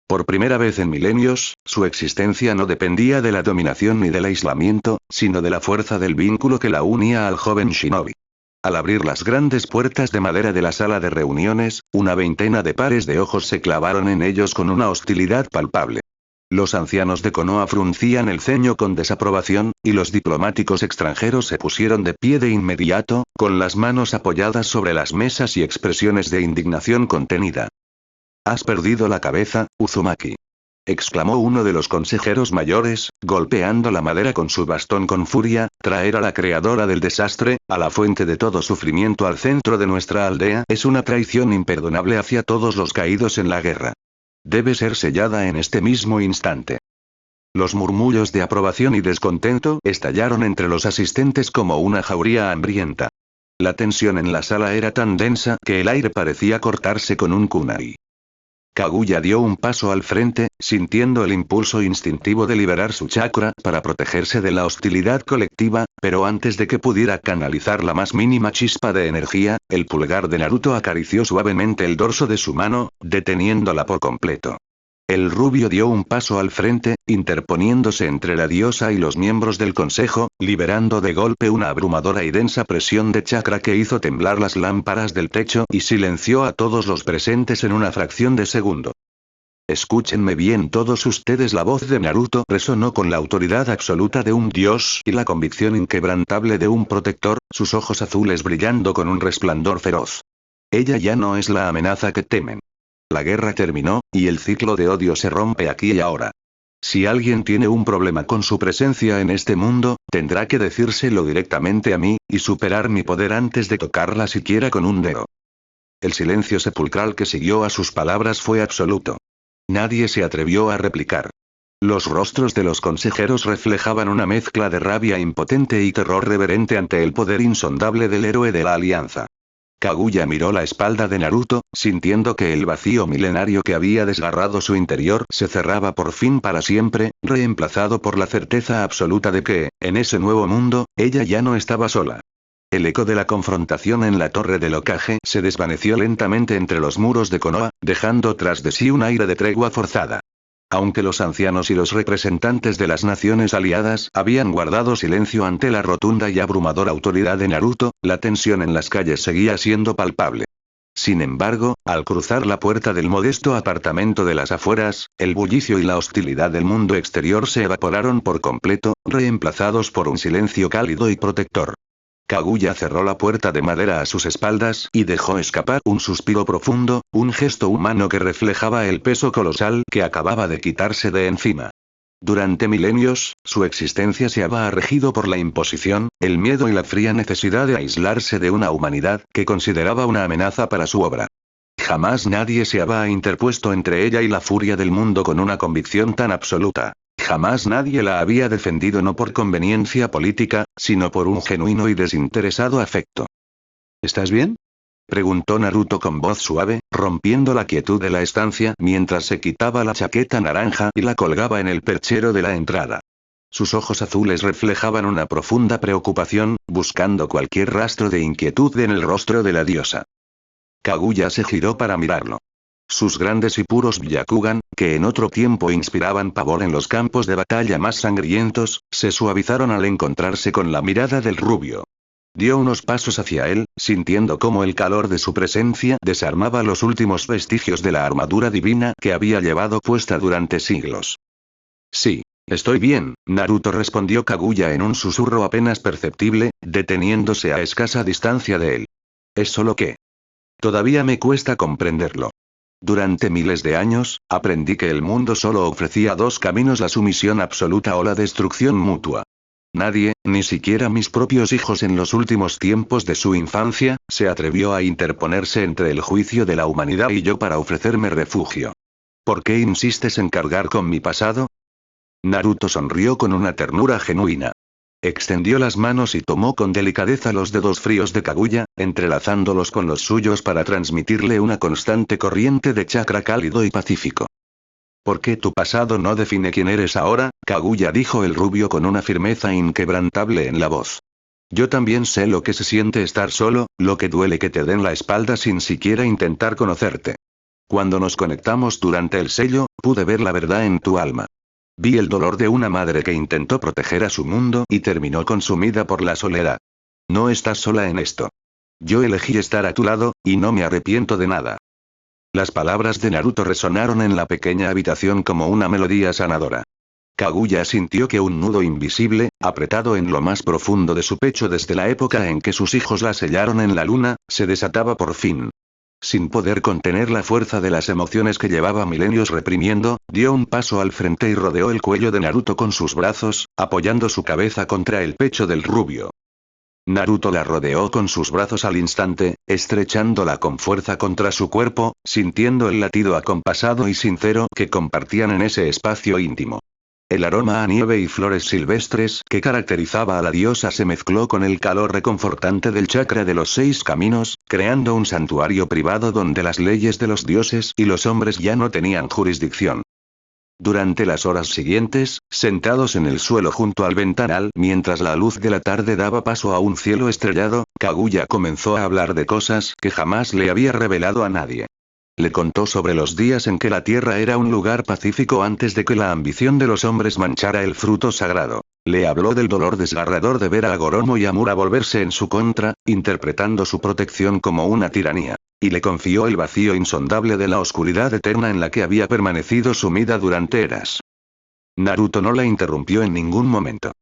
Por primera vez en milenios, su existencia no dependía de la dominación ni del aislamiento, sino de la fuerza del vínculo que la unía al joven shinobi. Al abrir las grandes puertas de madera de la sala de reuniones, una veintena de pares de ojos se clavaron en ellos con una hostilidad palpable. Los ancianos de Konoha fruncían el ceño con desaprobación, y los diplomáticos extranjeros se pusieron de pie de inmediato, con las manos apoyadas sobre las mesas y expresiones de indignación contenida. «Has perdido la cabeza, Uzumaki», exclamó uno de los consejeros mayores, golpeando la madera con su bastón con furia. «Traer a la creadora del desastre, a la fuente de todo sufrimiento al centro de nuestra aldea es una traición imperdonable hacia todos los caídos en la guerra. Debe ser sellada en este mismo instante». Los murmullos de aprobación y descontento estallaron entre los asistentes como una jauría hambrienta. La tensión en la sala era tan densa que el aire parecía cortarse con un kunai. Kaguya dio un paso al frente, sintiendo el impulso instintivo de liberar su chakra para protegerse de la hostilidad colectiva, pero antes de que pudiera canalizar la más mínima chispa de energía, el pulgar de Naruto acarició suavemente el dorso de su mano, deteniéndola por completo. El rubio dio un paso al frente, interponiéndose entre la diosa y los miembros del consejo, liberando de golpe una abrumadora y densa presión de chakra que hizo temblar las lámparas del techo y silenció a todos los presentes en una fracción de segundo. Escúchenme bien todos ustedes, la voz de Naruto resonó con la autoridad absoluta de un dios y la convicción inquebrantable de un protector, sus ojos azules brillando con un resplandor feroz. Ella ya no es la amenaza que temen. La guerra terminó, y el ciclo de odio se rompe aquí y ahora. Si alguien tiene un problema con su presencia en este mundo, tendrá que decírselo directamente a mí, y superar mi poder antes de tocarla siquiera con un dedo. El silencio sepulcral que siguió a sus palabras fue absoluto. Nadie se atrevió a replicar. Los rostros de los consejeros reflejaban una mezcla de rabia impotente y terror reverente ante el poder insondable del héroe de la alianza. Kaguya miró la espalda de Naruto, sintiendo que el vacío milenario que había desgarrado su interior se cerraba por fin para siempre, reemplazado por la certeza absoluta de que, en ese nuevo mundo, ella ya no estaba sola. El eco de la confrontación en la torre del Hokage se desvaneció lentamente entre los muros de Konoha, dejando tras de sí un aire de tregua forzada. Aunque los ancianos y los representantes de las naciones aliadas habían guardado silencio ante la rotunda y abrumadora autoridad de Naruto, la tensión en las calles seguía siendo palpable. Sin embargo, al cruzar la puerta del modesto apartamento de las afueras, el bullicio y la hostilidad del mundo exterior se evaporaron por completo, reemplazados por un silencio cálido y protector. Kaguya cerró la puerta de madera a sus espaldas y dejó escapar un suspiro profundo, un gesto humano que reflejaba el peso colosal que acababa de quitarse de encima. Durante milenios, su existencia se había regido por la imposición, el miedo y la fría necesidad de aislarse de una humanidad que consideraba una amenaza para su obra. Jamás nadie se había interpuesto entre ella y la furia del mundo con una convicción tan absoluta. Jamás nadie la había defendido no por conveniencia política, sino por un genuino y desinteresado afecto. ¿Estás bien?, preguntó Naruto con voz suave, rompiendo la quietud de la estancia mientras se quitaba la chaqueta naranja y la colgaba en el perchero de la entrada. Sus ojos azules reflejaban una profunda preocupación, buscando cualquier rastro de inquietud en el rostro de la diosa. Kaguya se giró para mirarlo. Sus grandes y puros Byakugan, que en otro tiempo inspiraban pavor en los campos de batalla más sangrientos, se suavizaron al encontrarse con la mirada del rubio. Dio unos pasos hacia él, sintiendo cómo el calor de su presencia desarmaba los últimos vestigios de la armadura divina que había llevado puesta durante siglos. Sí, estoy bien, Naruto respondió Kaguya en un susurro apenas perceptible, deteniéndose a escasa distancia de él. Es solo que todavía me cuesta comprenderlo. Durante miles de años, aprendí que el mundo solo ofrecía dos caminos: la sumisión absoluta o la destrucción mutua. Nadie, ni siquiera mis propios hijos en los últimos tiempos de su infancia, se atrevió a interponerse entre el juicio de la humanidad y yo para ofrecerme refugio. ¿Por qué insistes en cargar con mi pasado? Naruto sonrió con una ternura genuina. Extendió las manos y tomó con delicadeza los dedos fríos de Kaguya, entrelazándolos con los suyos para transmitirle una constante corriente de chakra cálido y pacífico. ¿Por qué tu pasado no define quién eres ahora, Kaguya?, dijo el rubio con una firmeza inquebrantable en la voz. Yo también sé lo que se siente estar solo, lo que duele que te den la espalda sin siquiera intentar conocerte. Cuando nos conectamos durante el sello, pude ver la verdad en tu alma. Vi el dolor de una madre que intentó proteger a su mundo y terminó consumida por la soledad. No estás sola en esto. Yo elegí estar a tu lado, y no me arrepiento de nada. Las palabras de Naruto resonaron en la pequeña habitación como una melodía sanadora. Kaguya sintió que un nudo invisible, apretado en lo más profundo de su pecho desde la época en que sus hijos la sellaron en la luna, se desataba por fin. Sin poder contener la fuerza de las emociones que llevaba milenios reprimiendo, dio un paso al frente y rodeó el cuello de Naruto con sus brazos, apoyando su cabeza contra el pecho del rubio. Naruto la rodeó con sus brazos al instante, estrechándola con fuerza contra su cuerpo, sintiendo el latido acompasado y sincero que compartían en ese espacio íntimo. El aroma a nieve y flores silvestres que caracterizaba a la diosa se mezcló con el calor reconfortante del chakra de los 6 caminos, creando un santuario privado donde las leyes de los dioses y los hombres ya no tenían jurisdicción. Durante las horas siguientes, sentados en el suelo junto al ventanal mientras la luz de la tarde daba paso a un cielo estrellado, Kaguya comenzó a hablar de cosas que jamás le había revelado a nadie. Le contó sobre los días en que la tierra era un lugar pacífico antes de que la ambición de los hombres manchara el fruto sagrado. Le habló del dolor desgarrador de ver a Goromo y a Mura volverse en su contra, interpretando su protección como una tiranía. Y le confió el vacío insondable de la oscuridad eterna en la que había permanecido sumida durante eras. Naruto no la interrumpió en ningún momento.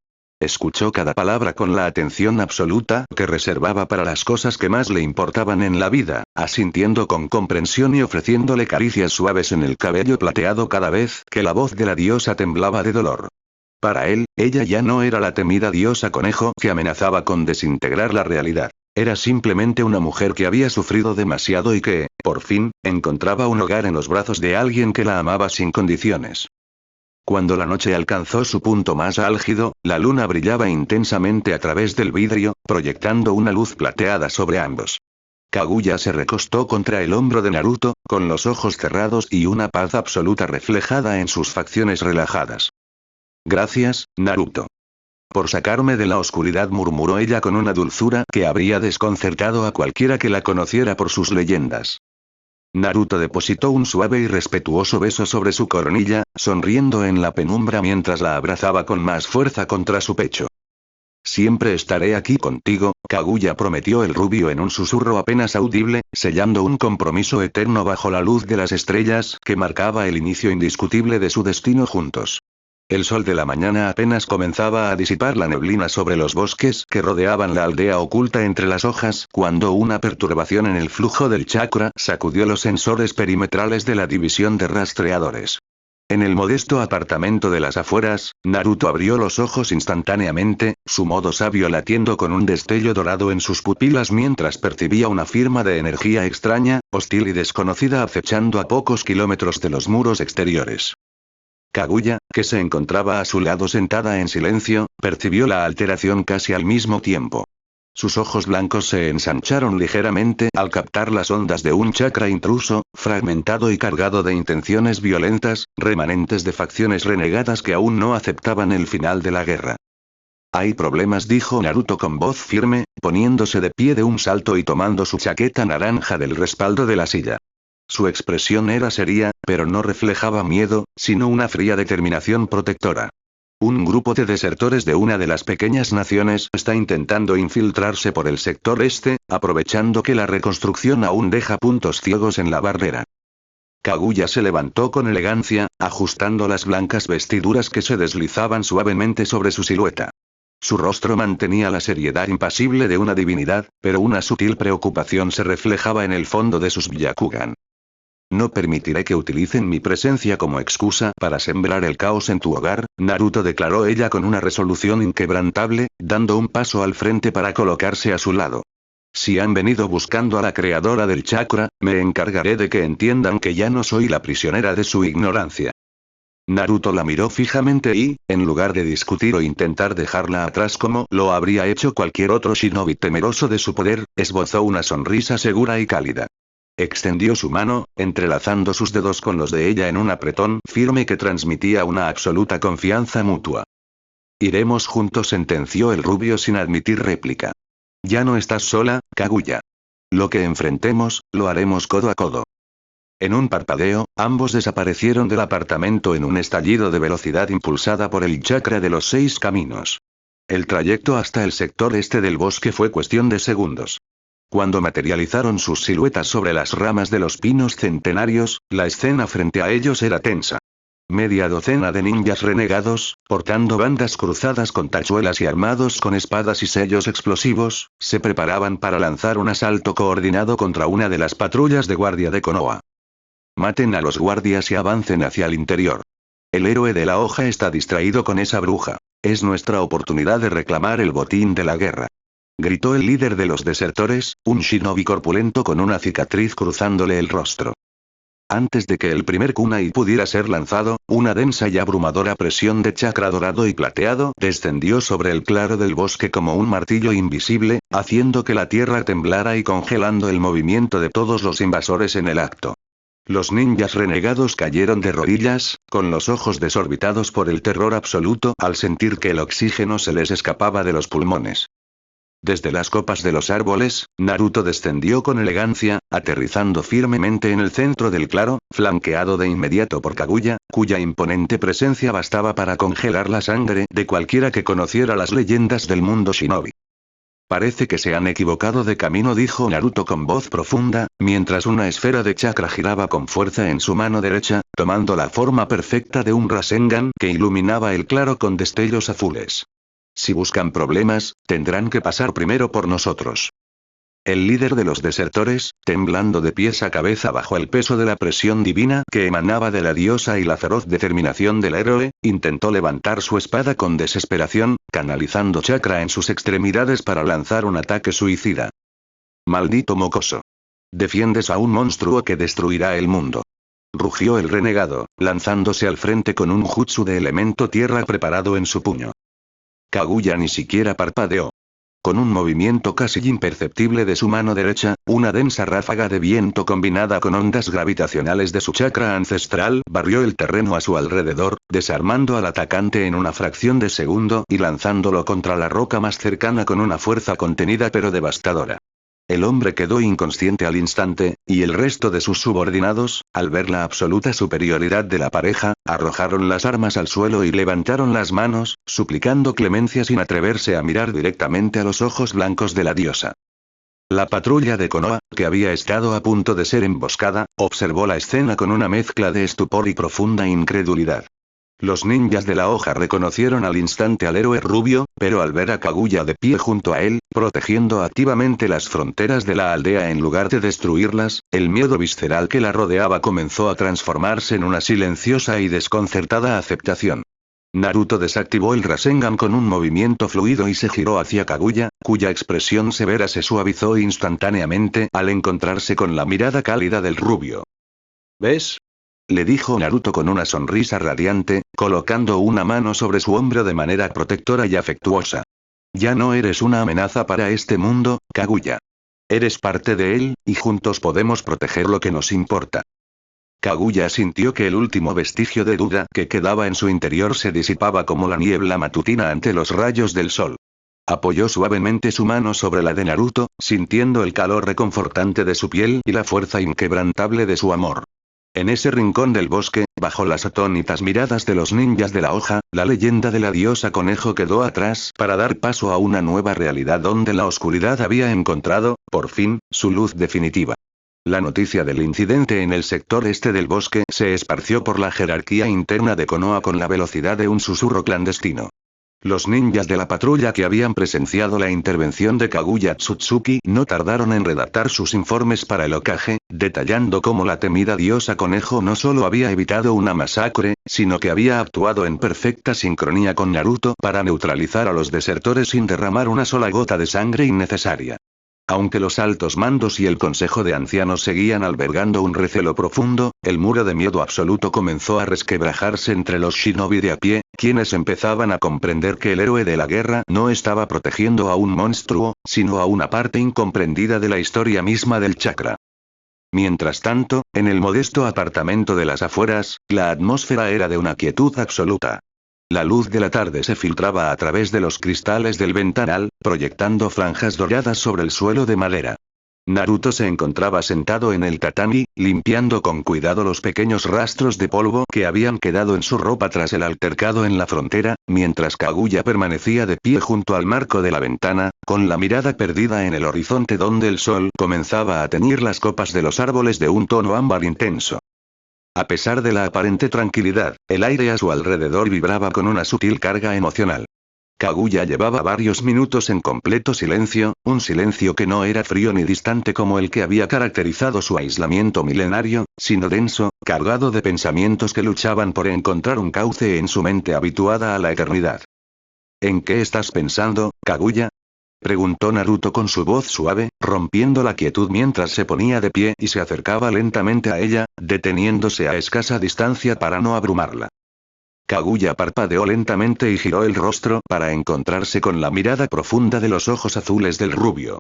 Escuchó cada palabra con la atención absoluta que reservaba para las cosas que más le importaban en la vida, asintiendo con comprensión y ofreciéndole caricias suaves en el cabello plateado cada vez que la voz de la diosa temblaba de dolor. Para él, ella ya no era la temida diosa conejo que amenazaba con desintegrar la realidad. Era simplemente una mujer que había sufrido demasiado y que, por fin, encontraba un hogar en los brazos de alguien que la amaba sin condiciones. Cuando la noche alcanzó su punto más álgido, la luna brillaba intensamente a través del vidrio, proyectando una luz plateada sobre ambos. Kaguya se recostó contra el hombro de Naruto, con los ojos cerrados y una paz absoluta reflejada en sus facciones relajadas. Gracias, Naruto. Por sacarme de la oscuridad, murmuró ella con una dulzura que habría desconcertado a cualquiera que la conociera por sus leyendas. Naruto depositó un suave y respetuoso beso sobre su coronilla, sonriendo en la penumbra mientras la abrazaba con más fuerza contra su pecho. Siempre estaré aquí contigo, Kaguya, prometió el rubio en un susurro apenas audible, sellando un compromiso eterno bajo la luz de las estrellas que marcaba el inicio indiscutible de su destino juntos. El sol de la mañana apenas comenzaba a disipar la neblina sobre los bosques que rodeaban la aldea oculta entre las hojas cuando una perturbación en el flujo del chakra sacudió los sensores perimetrales de la división de rastreadores. En el modesto apartamento de las afueras, Naruto abrió los ojos instantáneamente, su modo sabio latiendo con un destello dorado en sus pupilas mientras percibía una firma de energía extraña, hostil y desconocida acechando a pocos kilómetros de los muros exteriores. Kaguya, que se encontraba a su lado sentada en silencio, percibió la alteración casi al mismo tiempo. Sus ojos blancos se ensancharon ligeramente al captar las ondas de un chakra intruso, fragmentado y cargado de intenciones violentas, remanentes de facciones renegadas que aún no aceptaban el final de la guerra. Hay problemas, dijo Naruto con voz firme, poniéndose de pie de un salto y tomando su chaqueta naranja del respaldo de la silla. Su expresión era seria, pero no reflejaba miedo, sino una fría determinación protectora. Un grupo de desertores de una de las pequeñas naciones está intentando infiltrarse por el sector este, aprovechando que la reconstrucción aún deja puntos ciegos en la barrera. Kaguya se levantó con elegancia, ajustando las blancas vestiduras que se deslizaban suavemente sobre su silueta. Su rostro mantenía la seriedad impasible de una divinidad, pero una sutil preocupación se reflejaba en el fondo de sus Byakugan. No permitiré que utilicen mi presencia como excusa para sembrar el caos en tu hogar, Naruto, declaró ella con una resolución inquebrantable, dando un paso al frente para colocarse a su lado. Si han venido buscando a la creadora del chakra, me encargaré de que entiendan que ya no soy la prisionera de su ignorancia. Naruto la miró fijamente y, en lugar de discutir o intentar dejarla atrás como lo habría hecho cualquier otro shinobi temeroso de su poder, esbozó una sonrisa segura y cálida. Extendió su mano, entrelazando sus dedos con los de ella en un apretón firme que transmitía una absoluta confianza mutua. Iremos juntos, sentenció el rubio sin admitir réplica. Ya no estás sola, Kaguya. Lo que enfrentemos, lo haremos codo a codo. En un parpadeo, ambos desaparecieron del apartamento en un estallido de velocidad impulsada por el chakra de los 6 caminos. El trayecto hasta el sector este del bosque fue cuestión de segundos. Cuando materializaron sus siluetas sobre las ramas de los pinos centenarios, la escena frente a ellos era tensa. Media docena de ninjas renegados, portando bandas cruzadas con tachuelas y armados con espadas y sellos explosivos, se preparaban para lanzar un asalto coordinado contra una de las patrullas de guardia de Konoha. Maten a los guardias y avancen hacia el interior. El héroe de la hoja está distraído con esa bruja. Es nuestra oportunidad de reclamar el botín de la guerra. Gritó el líder de los desertores, un shinobi corpulento con una cicatriz cruzándole el rostro. Antes de que el primer kunai pudiera ser lanzado, una densa y abrumadora presión de chakra dorado y plateado descendió sobre el claro del bosque como un martillo invisible, haciendo que la tierra temblara y congelando el movimiento de todos los invasores en el acto. Los ninjas renegados cayeron de rodillas, con los ojos desorbitados por el terror absoluto al sentir que el oxígeno se les escapaba de los pulmones. Desde las copas de los árboles, Naruto descendió con elegancia, aterrizando firmemente en el centro del claro, flanqueado de inmediato por Kaguya, cuya imponente presencia bastaba para congelar la sangre de cualquiera que conociera las leyendas del mundo shinobi. Parece que se han equivocado de camino, dijo Naruto con voz profunda, mientras una esfera de chakra giraba con fuerza en su mano derecha, tomando la forma perfecta de un Rasengan que iluminaba el claro con destellos azules. Si buscan problemas, tendrán que pasar primero por nosotros. El líder de los desertores, temblando de pies a cabeza bajo el peso de la presión divina que emanaba de la diosa y la feroz determinación del héroe, intentó levantar su espada con desesperación, canalizando chakra en sus extremidades para lanzar un ataque suicida. Maldito mocoso. Defiendes a un monstruo que destruirá el mundo. Rugió el renegado, lanzándose al frente con un jutsu de elemento tierra preparado en su puño. Kaguya ni siquiera parpadeó. Con un movimiento casi imperceptible de su mano derecha, una densa ráfaga de viento combinada con ondas gravitacionales de su chakra ancestral barrió el terreno a su alrededor, desarmando al atacante en una fracción de segundo y lanzándolo contra la roca más cercana con una fuerza contenida pero devastadora. El hombre quedó inconsciente al instante, y el resto de sus subordinados, al ver la absoluta superioridad de la pareja, arrojaron las armas al suelo y levantaron las manos, suplicando clemencia sin atreverse a mirar directamente a los ojos blancos de la diosa. La patrulla de Konoha, que había estado a punto de ser emboscada, observó la escena con una mezcla de estupor y profunda incredulidad. Los ninjas de la hoja reconocieron al instante al héroe rubio, pero al ver a Kaguya de pie junto a él, protegiendo activamente las fronteras de la aldea en lugar de destruirlas, el miedo visceral que la rodeaba comenzó a transformarse en una silenciosa y desconcertada aceptación. Naruto desactivó el Rasengan con un movimiento fluido y se giró hacia Kaguya, cuya expresión severa se suavizó instantáneamente al encontrarse con la mirada cálida del rubio. ¿Ves? Le dijo Naruto con una sonrisa radiante, colocando una mano sobre su hombro de manera protectora y afectuosa. Ya no eres una amenaza para este mundo, Kaguya. Eres parte de él, y juntos podemos proteger lo que nos importa. Kaguya sintió que el último vestigio de duda que quedaba en su interior se disipaba como la niebla matutina ante los rayos del sol. Apoyó suavemente su mano sobre la de Naruto, sintiendo el calor reconfortante de su piel y la fuerza inquebrantable de su amor. En ese rincón del bosque, bajo las atónitas miradas de los ninjas de la hoja, la leyenda de la diosa conejo quedó atrás para dar paso a una nueva realidad donde la oscuridad había encontrado, por fin, su luz definitiva. La noticia del incidente en el sector este del bosque se esparció por la jerarquía interna de Konoha con la velocidad de un susurro clandestino. Los ninjas de la patrulla que habían presenciado la intervención de Kaguya Tsutsuki no tardaron en redactar sus informes para el Hokage, detallando cómo la temida diosa conejo no solo había evitado una masacre, sino que había actuado en perfecta sincronía con Naruto para neutralizar a los desertores sin derramar una sola gota de sangre innecesaria. Aunque los altos mandos y el consejo de ancianos seguían albergando un recelo profundo, el muro de miedo absoluto comenzó a resquebrajarse entre los shinobi de a pie, quienes empezaban a comprender que el héroe de la guerra no estaba protegiendo a un monstruo, sino a una parte incomprendida de la historia misma del chakra. Mientras tanto, en el modesto apartamento de las afueras, la atmósfera era de una quietud absoluta. La luz de la tarde se filtraba a través de los cristales del ventanal, proyectando franjas doradas sobre el suelo de madera. Naruto se encontraba sentado en el tatami, limpiando con cuidado los pequeños rastros de polvo que habían quedado en su ropa tras el altercado en la frontera, mientras Kaguya permanecía de pie junto al marco de la ventana, con la mirada perdida en el horizonte donde el sol comenzaba a teñir las copas de los árboles de un tono ámbar intenso. A pesar de la aparente tranquilidad, el aire a su alrededor vibraba con una sutil carga emocional. Kaguya llevaba varios minutos en completo silencio, un silencio que no era frío ni distante como el que había caracterizado su aislamiento milenario, sino denso, cargado de pensamientos que luchaban por encontrar un cauce en su mente habituada a la eternidad. ¿En qué estás pensando, Kaguya? Preguntó Naruto con su voz suave, rompiendo la quietud mientras se ponía de pie y se acercaba lentamente a ella, deteniéndose a escasa distancia para no abrumarla. Kaguya parpadeó lentamente y giró el rostro para encontrarse con la mirada profunda de los ojos azules del rubio.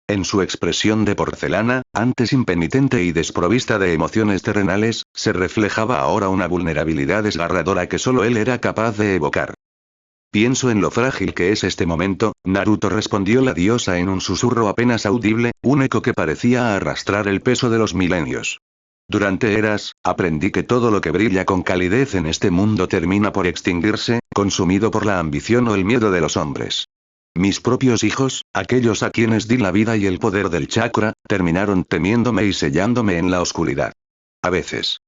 En su expresión de porcelana, antes impenitente y desprovista de emociones terrenales, se reflejaba ahora una vulnerabilidad desgarradora que solo él era capaz de evocar. Pienso en lo frágil que es este momento, Naruto, respondió la diosa en un susurro apenas audible, un eco que parecía arrastrar el peso de los milenios. Durante eras, aprendí que todo lo que brilla con calidez en este mundo termina por extinguirse, consumido por la ambición o el miedo de los hombres. Mis propios hijos, aquellos a quienes di la vida y el poder del chakra, terminaron temiéndome y sellándome en la oscuridad. A veces.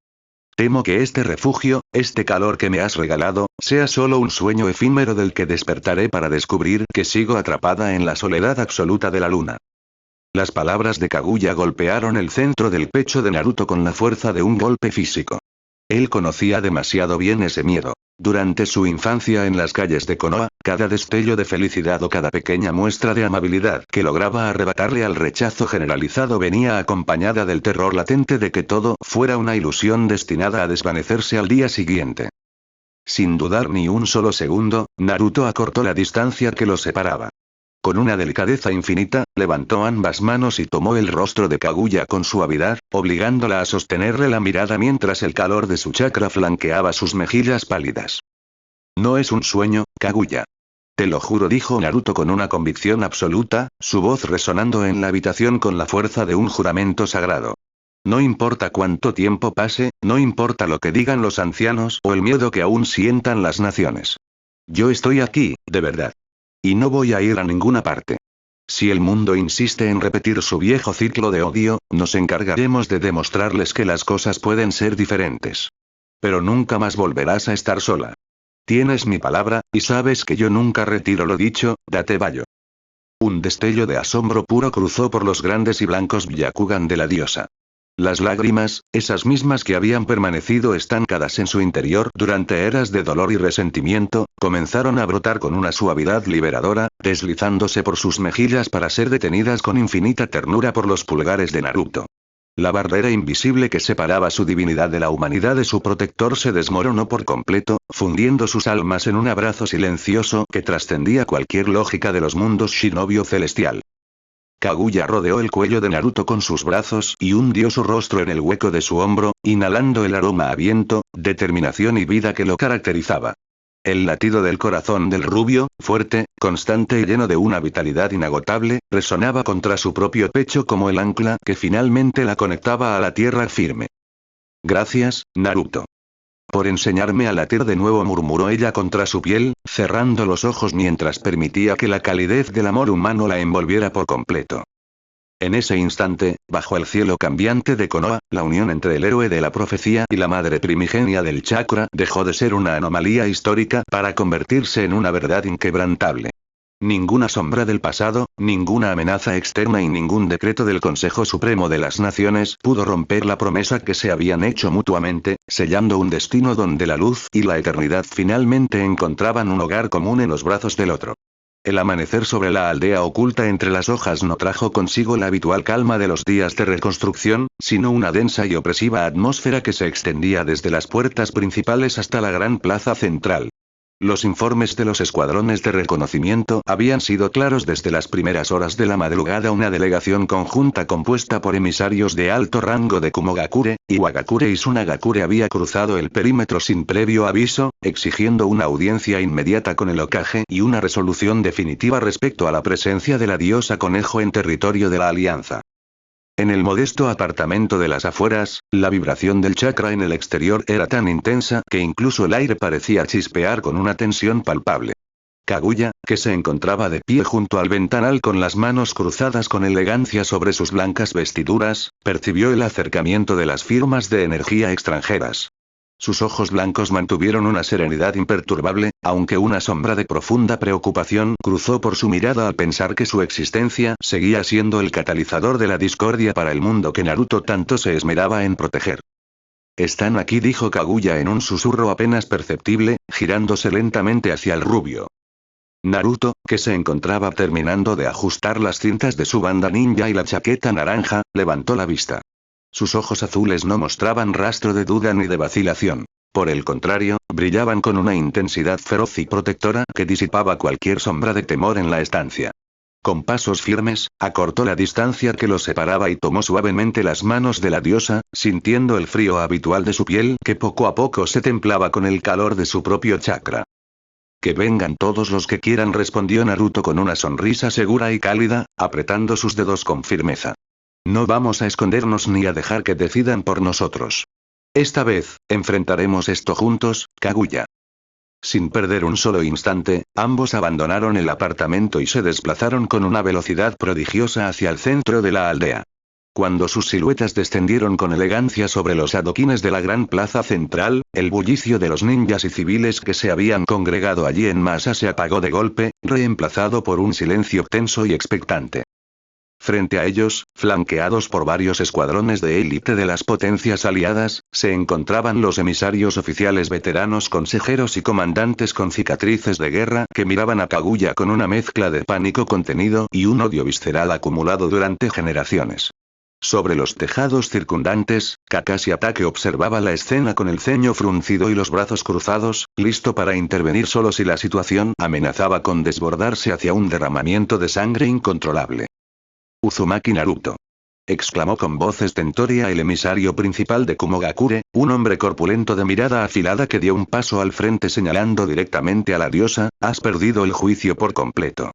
Temo que este refugio, este calor que me has regalado, sea solo un sueño efímero del que despertaré para descubrir que sigo atrapada en la soledad absoluta de la luna. Las palabras de Kaguya golpearon el centro del pecho de Naruto con la fuerza de un golpe físico. Él conocía demasiado bien ese miedo. Durante su infancia en las calles de Konoha, cada destello de felicidad o cada pequeña muestra de amabilidad que lograba arrebatarle al rechazo generalizado venía acompañada del terror latente de que todo fuera una ilusión destinada a desvanecerse al día siguiente. Sin dudar ni un solo segundo, Naruto acortó la distancia que los separaba. Con una delicadeza infinita, levantó ambas manos y tomó el rostro de Kaguya con suavidad, obligándola a sostenerle la mirada mientras el calor de su chakra flanqueaba sus mejillas pálidas. No es un sueño, Kaguya. Te lo juro, dijo Naruto con una convicción absoluta, su voz resonando en la habitación con la fuerza de un juramento sagrado. No importa cuánto tiempo pase, no importa lo que digan los ancianos o el miedo que aún sientan las naciones. Yo estoy aquí, de verdad. Y no voy a ir a ninguna parte. Si el mundo insiste en repetir su viejo ciclo de odio, nos encargaremos de demostrarles que las cosas pueden ser diferentes. Pero nunca más volverás a estar sola. Tienes mi palabra, y sabes que yo nunca retiro lo dicho, date vallo. Un destello de asombro puro cruzó por los grandes y blancos Byakugan de la diosa. Las lágrimas, esas mismas que habían permanecido estancadas en su interior durante eras de dolor y resentimiento, comenzaron a brotar con una suavidad liberadora, deslizándose por sus mejillas para ser detenidas con infinita ternura por los pulgares de Naruto. La barrera invisible que separaba su divinidad de la humanidad de su protector se desmoronó por completo, fundiendo sus almas en un abrazo silencioso que trascendía cualquier lógica de los mundos shinobi o celestial. Kaguya rodeó el cuello de Naruto con sus brazos y hundió su rostro en el hueco de su hombro, inhalando el aroma a viento, determinación y vida que lo caracterizaba. El latido del corazón del rubio, fuerte, constante y lleno de una vitalidad inagotable, resonaba contra su propio pecho como el ancla que finalmente la conectaba a la tierra firme. Gracias, Naruto. Por enseñarme a latir de nuevo, murmuró ella contra su piel, cerrando los ojos mientras permitía que la calidez del amor humano la envolviera por completo. En ese instante, bajo el cielo cambiante de Konoha, la unión entre el héroe de la profecía y la madre primigenia del chakra dejó de ser una anomalía histórica para convertirse en una verdad inquebrantable. Ninguna sombra del pasado, ninguna amenaza externa y ningún decreto del Consejo Supremo de las Naciones pudo romper la promesa que se habían hecho mutuamente, sellando un destino donde la luz y la eternidad finalmente encontraban un hogar común en los brazos del otro. El amanecer sobre la aldea oculta entre las hojas no trajo consigo la habitual calma de los días de reconstrucción, sino una densa y opresiva atmósfera que se extendía desde las puertas principales hasta la gran plaza central. Los informes de los escuadrones de reconocimiento habían sido claros desde las primeras horas de la madrugada. Una delegación conjunta compuesta por emisarios de alto rango de Kumogakure, Iwagakure y Sunagakure había cruzado el perímetro sin previo aviso, exigiendo una audiencia inmediata con el Hokage y una resolución definitiva respecto a la presencia de la diosa conejo en territorio de la Alianza. En el modesto apartamento de las afueras, la vibración del chakra en el exterior era tan intensa que incluso el aire parecía chispear con una tensión palpable. Kaguya, que se encontraba de pie junto al ventanal con las manos cruzadas con elegancia sobre sus blancas vestiduras, percibió el acercamiento de las firmas de energía extranjeras. Sus ojos blancos mantuvieron una serenidad imperturbable, aunque una sombra de profunda preocupación cruzó por su mirada al pensar que su existencia seguía siendo el catalizador de la discordia para el mundo que Naruto tanto se esmeraba en proteger. Están aquí, dijo Kaguya en un susurro apenas perceptible, girándose lentamente hacia el rubio. Naruto, que se encontraba terminando de ajustar las cintas de su banda ninja y la chaqueta naranja, levantó la vista. Sus ojos azules no mostraban rastro de duda ni de vacilación. Por el contrario, brillaban con una intensidad feroz y protectora que disipaba cualquier sombra de temor en la estancia. Con pasos firmes, acortó la distancia que los separaba y tomó suavemente las manos de la diosa, sintiendo el frío habitual de su piel que poco a poco se templaba con el calor de su propio chakra. Que vengan todos los que quieran, respondió Naruto con una sonrisa segura y cálida, apretando sus dedos con firmeza. No vamos a escondernos ni a dejar que decidan por nosotros. Esta vez, enfrentaremos esto juntos, Kaguya. Sin perder un solo instante, ambos abandonaron el apartamento y se desplazaron con una velocidad prodigiosa hacia el centro de la aldea. Cuando sus siluetas descendieron con elegancia sobre los adoquines de la gran plaza central, el bullicio de los ninjas y civiles que se habían congregado allí en masa se apagó de golpe, reemplazado por un silencio tenso y expectante. Frente a ellos, flanqueados por varios escuadrones de élite de las potencias aliadas, se encontraban los emisarios oficiales veteranos, consejeros y comandantes con cicatrices de guerra que miraban a Kaguya con una mezcla de pánico contenido y un odio visceral acumulado durante generaciones. Sobre los tejados circundantes, Kakashi Atake observaba la escena con el ceño fruncido y los brazos cruzados, listo para intervenir solo si la situación amenazaba con desbordarse hacia un derramamiento de sangre incontrolable. Uzumaki Naruto. Exclamó con voz estentórea el emisario principal de Kumogakure, un hombre corpulento de mirada afilada que dio un paso al frente señalando directamente a la diosa: has perdido el juicio por completo.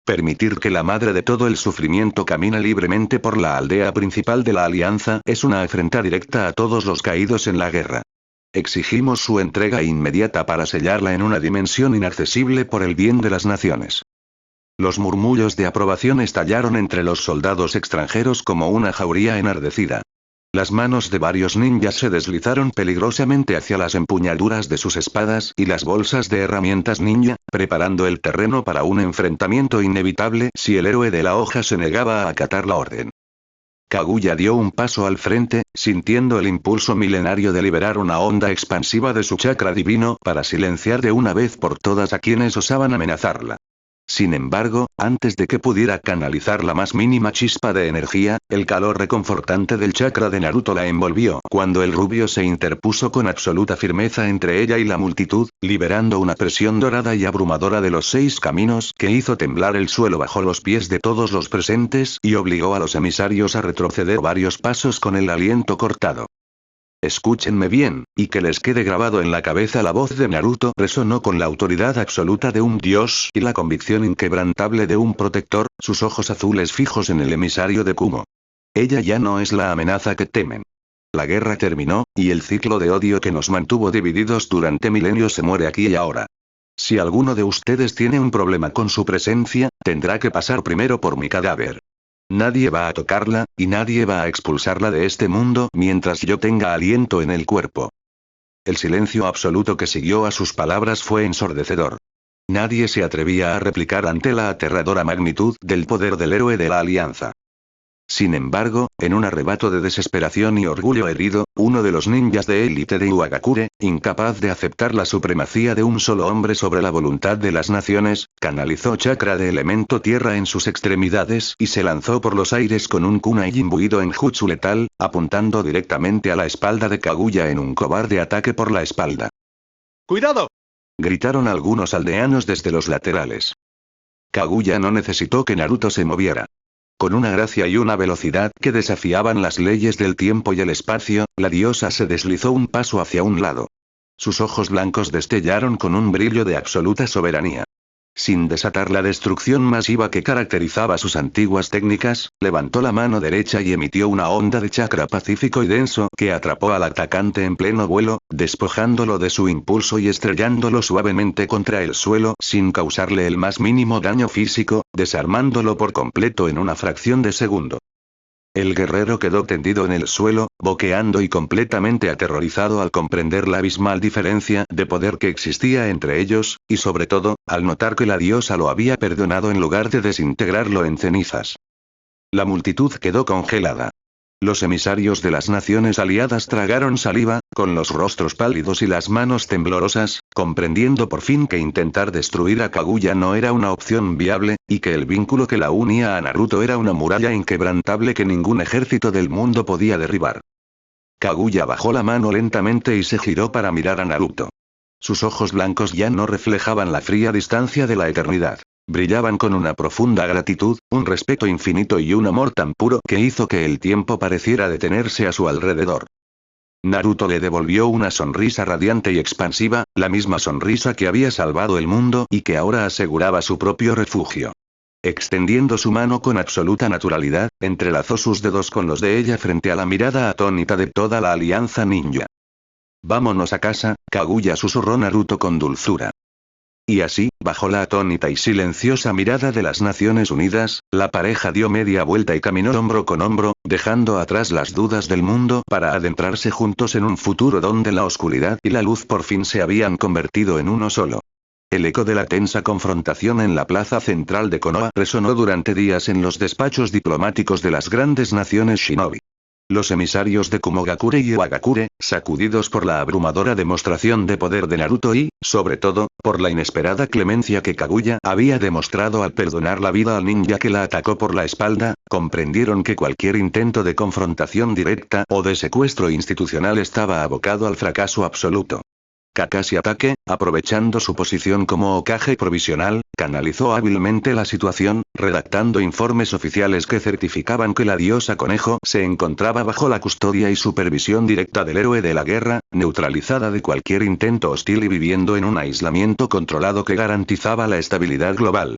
Permitir que la madre de todo el sufrimiento camine libremente por la aldea principal de la Alianza es una afrenta directa a todos los caídos en la guerra. Exigimos su entrega inmediata para sellarla en una dimensión inaccesible por el bien de las naciones. Los murmullos de aprobación estallaron entre los soldados extranjeros como una jauría enardecida. Las manos de varios ninjas se deslizaron peligrosamente hacia las empuñaduras de sus espadas y las bolsas de herramientas ninja, preparando el terreno para un enfrentamiento inevitable si el héroe de la hoja se negaba a acatar la orden. Kaguya dio un paso al frente, sintiendo el impulso milenario de liberar una onda expansiva de su chakra divino para silenciar de una vez por todas a quienes osaban amenazarla. Sin embargo, antes de que pudiera canalizar la más mínima chispa de energía, el calor reconfortante del chakra de Naruto la envolvió cuando el rubio se interpuso con absoluta firmeza entre ella y la multitud, liberando una presión dorada y abrumadora de los 6 caminos que hizo temblar el suelo bajo los pies de todos los presentes y obligó a los emisarios a retroceder varios pasos con el aliento cortado. Escúchenme bien, y que les quede grabado en la cabeza: la voz de Naruto resonó con la autoridad absoluta de un dios y la convicción inquebrantable de un protector, sus ojos azules fijos en el emisario de Kumo. Ella ya no es la amenaza que temen. La guerra terminó, y el ciclo de odio que nos mantuvo divididos durante milenios se muere aquí y ahora. Si alguno de ustedes tiene un problema con su presencia, tendrá que pasar primero por mi cadáver. Nadie va a tocarla, y nadie va a expulsarla de este mundo mientras yo tenga aliento en el cuerpo. El silencio absoluto que siguió a sus palabras fue ensordecedor. Nadie se atrevía a replicar ante la aterradora magnitud del poder del héroe de la Alianza. Sin embargo, en un arrebato de desesperación y orgullo herido, uno de los ninjas de élite de Iwagakure, incapaz de aceptar la supremacía de un solo hombre sobre la voluntad de las naciones, canalizó chakra de elemento tierra en sus extremidades y se lanzó por los aires con un kunai imbuido en jutsu letal, apuntando directamente a la espalda de Kaguya en un cobarde ataque por la espalda. ¡Cuidado! Gritaron algunos aldeanos desde los laterales. Kaguya no necesitó que Naruto se moviera. Con una gracia y una velocidad que desafiaban las leyes del tiempo y el espacio, la diosa se deslizó un paso hacia un lado. Sus ojos blancos destellaron con un brillo de absoluta soberanía. Sin desatar la destrucción masiva que caracterizaba sus antiguas técnicas, levantó la mano derecha y emitió una onda de chakra pacífico y denso que atrapó al atacante en pleno vuelo, despojándolo de su impulso y estrellándolo suavemente contra el suelo sin causarle el más mínimo daño físico, desarmándolo por completo en una fracción de segundo. El guerrero quedó tendido en el suelo, boqueando y completamente aterrorizado al comprender la abismal diferencia de poder que existía entre ellos, y sobre todo, al notar que la diosa lo había perdonado en lugar de desintegrarlo en cenizas. La multitud quedó congelada. Los emisarios de las naciones aliadas tragaron saliva, con los rostros pálidos y las manos temblorosas, comprendiendo por fin que intentar destruir a Kaguya no era una opción viable, y que el vínculo que la unía a Naruto era una muralla inquebrantable que ningún ejército del mundo podía derribar. Kaguya bajó la mano lentamente y se giró para mirar a Naruto. Sus ojos blancos ya no reflejaban la fría distancia de la eternidad. Brillaban con una profunda gratitud, un respeto infinito y un amor tan puro que hizo que el tiempo pareciera detenerse a su alrededor. Naruto le devolvió una sonrisa radiante y expansiva, la misma sonrisa que había salvado el mundo y que ahora aseguraba su propio refugio. Extendiendo su mano con absoluta naturalidad, entrelazó sus dedos con los de ella frente a la mirada atónita de toda la alianza ninja. «Vámonos a casa», Kaguya susurró Naruto con dulzura. Y así, bajo la atónita y silenciosa mirada de las Naciones Unidas, la pareja dio media vuelta y caminó hombro con hombro, dejando atrás las dudas del mundo para adentrarse juntos en un futuro donde la oscuridad y la luz por fin se habían convertido en uno solo. El eco de la tensa confrontación en la plaza central de Konoha resonó durante días en los despachos diplomáticos de las grandes naciones shinobi. Los emisarios de Kumogakure y Iwagakure, sacudidos por la abrumadora demostración de poder de Naruto y, sobre todo, por la inesperada clemencia que Kaguya había demostrado al perdonar la vida al ninja que la atacó por la espalda, comprendieron que cualquier intento de confrontación directa o de secuestro institucional estaba abocado al fracaso absoluto. Kakashi Atake, aprovechando su posición como Hokage provisional, canalizó hábilmente la situación, redactando informes oficiales que certificaban que la diosa conejo se encontraba bajo la custodia y supervisión directa del héroe de la guerra, neutralizada de cualquier intento hostil y viviendo en un aislamiento controlado que garantizaba la estabilidad global.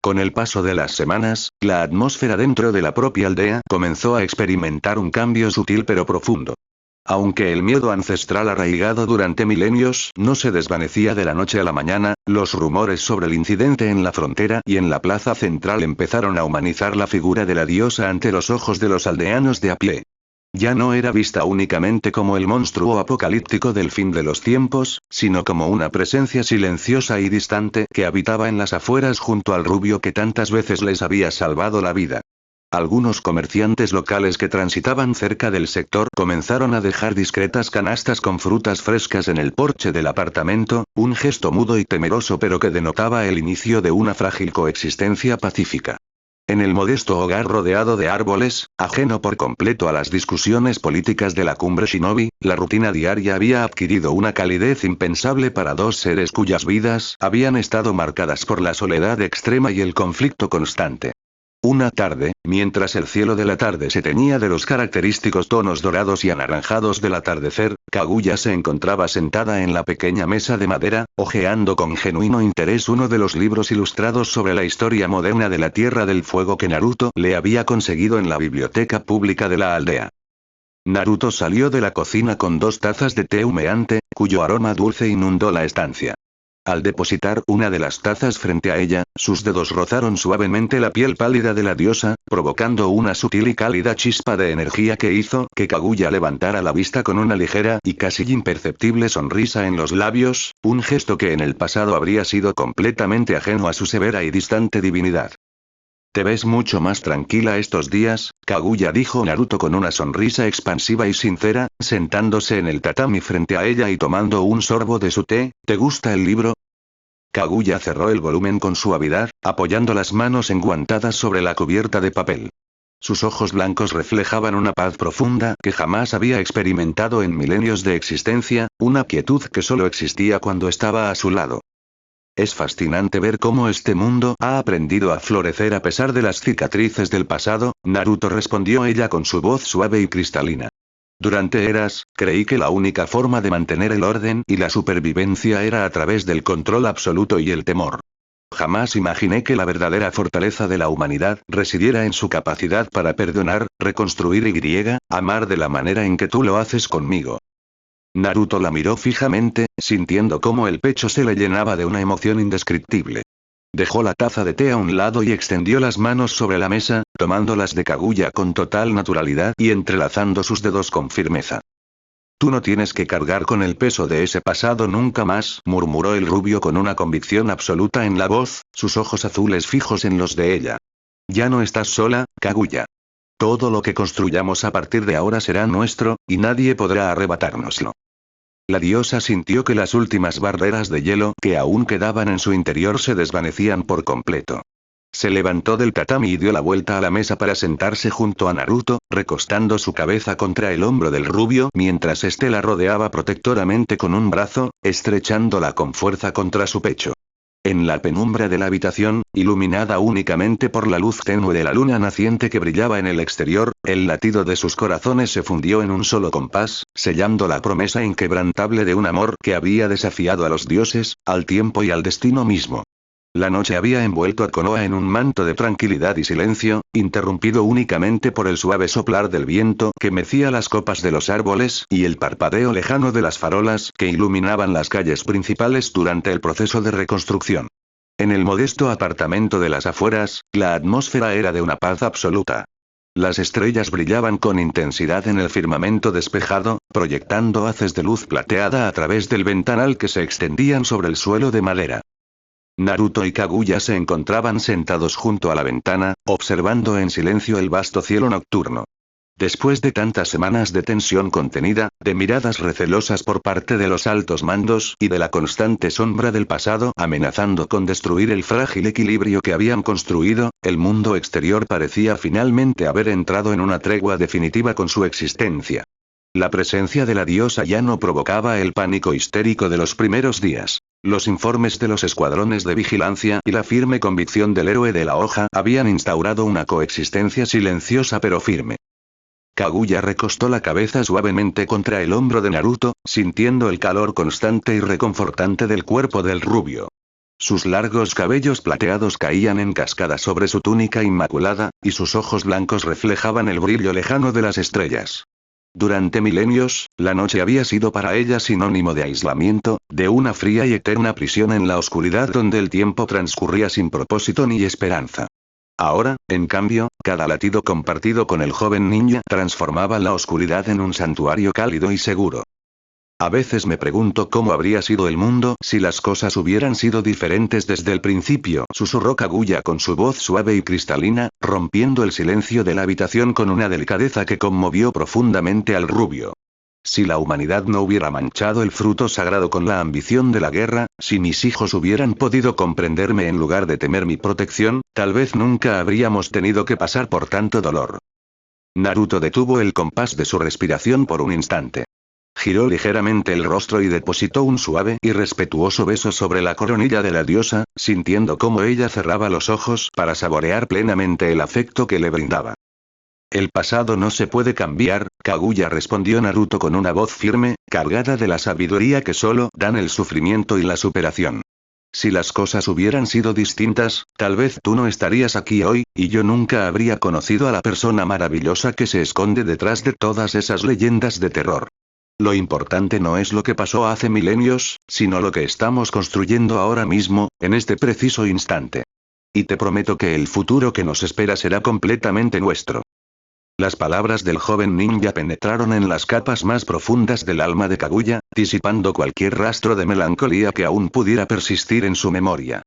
Con el paso de las semanas, la atmósfera dentro de la propia aldea comenzó a experimentar un cambio sutil pero profundo. Aunque el miedo ancestral arraigado durante milenios no se desvanecía de la noche a la mañana, los rumores sobre el incidente en la frontera y en la plaza central empezaron a humanizar la figura de la diosa ante los ojos de los aldeanos de a pie. Ya no era vista únicamente como el monstruo apocalíptico del fin de los tiempos, sino como una presencia silenciosa y distante que habitaba en las afueras junto al rubio que tantas veces les había salvado la vida. Algunos comerciantes locales que transitaban cerca del sector comenzaron a dejar discretas canastas con frutas frescas en el porche del apartamento, un gesto mudo y temeroso pero que denotaba el inicio de una frágil coexistencia pacífica. En el modesto hogar rodeado de árboles, ajeno por completo a las discusiones políticas de la cumbre shinobi, la rutina diaria había adquirido una calidez impensable para dos seres cuyas vidas habían estado marcadas por la soledad extrema y el conflicto constante. Una tarde, mientras el cielo de la tarde se teñía de los característicos tonos dorados y anaranjados del atardecer, Kaguya se encontraba sentada en la pequeña mesa de madera, hojeando con genuino interés uno de los libros ilustrados sobre la historia moderna de la Tierra del Fuego que Naruto le había conseguido en la biblioteca pública de la aldea. Naruto salió de la cocina con 2 tazas de té humeante, cuyo aroma dulce inundó la estancia. Al depositar una de las tazas frente a ella, sus dedos rozaron suavemente la piel pálida de la diosa, provocando una sutil y cálida chispa de energía que hizo que Kaguya levantara la vista con una ligera y casi imperceptible sonrisa en los labios, un gesto que en el pasado habría sido completamente ajeno a su severa y distante divinidad. «Te ves mucho más tranquila estos días», Kaguya dijo Naruto con una sonrisa expansiva y sincera, sentándose en el tatami frente a ella y tomando un sorbo de su té. «¿Te gusta el libro?». Kaguya cerró el volumen con suavidad, apoyando las manos enguantadas sobre la cubierta de papel. Sus ojos blancos reflejaban una paz profunda que jamás había experimentado en milenios de existencia, una quietud que solo existía cuando estaba a su lado. «Es fascinante ver cómo este mundo ha aprendido a florecer a pesar de las cicatrices del pasado», Naruto respondió ella con su voz suave y cristalina. «Durante eras, creí que la única forma de mantener el orden y la supervivencia era a través del control absoluto y el temor. Jamás imaginé que la verdadera fortaleza de la humanidad residiera en su capacidad para perdonar, reconstruir y amar de la manera en que tú lo haces conmigo». Naruto la miró fijamente, sintiendo cómo el pecho se le llenaba de una emoción indescriptible. Dejó la taza de té a un lado y extendió las manos sobre la mesa, tomándolas de Kaguya con total naturalidad y entrelazando sus dedos con firmeza. «Tú no tienes que cargar con el peso de ese pasado nunca más», murmuró el rubio con una convicción absoluta en la voz, sus ojos azules fijos en los de ella. «Ya no estás sola, Kaguya. Todo lo que construyamos a partir de ahora será nuestro, y nadie podrá arrebatárnoslo». La diosa sintió que las últimas barreras de hielo que aún quedaban en su interior se desvanecían por completo. Se levantó del tatami y dio la vuelta a la mesa para sentarse junto a Naruto, recostando su cabeza contra el hombro del rubio mientras éste la rodeaba protectoramente con un brazo, estrechándola con fuerza contra su pecho. En la penumbra de la habitación, iluminada únicamente por la luz tenue de la luna naciente que brillaba en el exterior, el latido de sus corazones se fundió en un solo compás, sellando la promesa inquebrantable de un amor que había desafiado a los dioses, al tiempo y al destino mismo. La noche había envuelto a Konoha en un manto de tranquilidad y silencio, interrumpido únicamente por el suave soplar del viento que mecía las copas de los árboles y el parpadeo lejano de las farolas que iluminaban las calles principales durante el proceso de reconstrucción. En el modesto apartamento de las afueras, la atmósfera era de una paz absoluta. Las estrellas brillaban con intensidad en el firmamento despejado, proyectando haces de luz plateada a través del ventanal que se extendían sobre el suelo de madera. Naruto y Kaguya se encontraban sentados junto a la ventana, observando en silencio el vasto cielo nocturno. Después de tantas semanas de tensión contenida, de miradas recelosas por parte de los altos mandos y de la constante sombra del pasado amenazando con destruir el frágil equilibrio que habían construido, el mundo exterior parecía finalmente haber entrado en una tregua definitiva con su existencia. La presencia de la diosa ya no provocaba el pánico histérico de los primeros días. Los informes de los escuadrones de vigilancia y la firme convicción del héroe de la hoja habían instaurado una coexistencia silenciosa pero firme. Kaguya recostó la cabeza suavemente contra el hombro de Naruto, sintiendo el calor constante y reconfortante del cuerpo del rubio. Sus largos cabellos plateados caían en cascada sobre su túnica inmaculada, y sus ojos blancos reflejaban el brillo lejano de las estrellas. Durante milenios, la noche había sido para ella sinónimo de aislamiento, de una fría y eterna prisión en la oscuridad donde el tiempo transcurría sin propósito ni esperanza. Ahora, en cambio, cada latido compartido con el joven ninja transformaba la oscuridad en un santuario cálido y seguro. A veces me pregunto cómo habría sido el mundo si las cosas hubieran sido diferentes desde el principio, susurró Kaguya con su voz suave y cristalina, rompiendo el silencio de la habitación con una delicadeza que conmovió profundamente al rubio. Si la humanidad no hubiera manchado el fruto sagrado con la ambición de la guerra, si mis hijos hubieran podido comprenderme en lugar de temer mi protección, tal vez nunca habríamos tenido que pasar por tanto dolor. Naruto detuvo el compás de su respiración por un instante. Giró ligeramente el rostro y depositó un suave y respetuoso beso sobre la coronilla de la diosa, sintiendo cómo ella cerraba los ojos para saborear plenamente el afecto que le brindaba. El pasado no se puede cambiar, Kaguya respondió Naruto con una voz firme, cargada de la sabiduría que solo dan el sufrimiento y la superación. Si las cosas hubieran sido distintas, tal vez tú no estarías aquí hoy, y yo nunca habría conocido a la persona maravillosa que se esconde detrás de todas esas leyendas de terror. Lo importante no es lo que pasó hace milenios, sino lo que estamos construyendo ahora mismo, en este preciso instante. Y te prometo que el futuro que nos espera será completamente nuestro. Las palabras del joven ninja penetraron en las capas más profundas del alma de Kaguya, disipando cualquier rastro de melancolía que aún pudiera persistir en su memoria.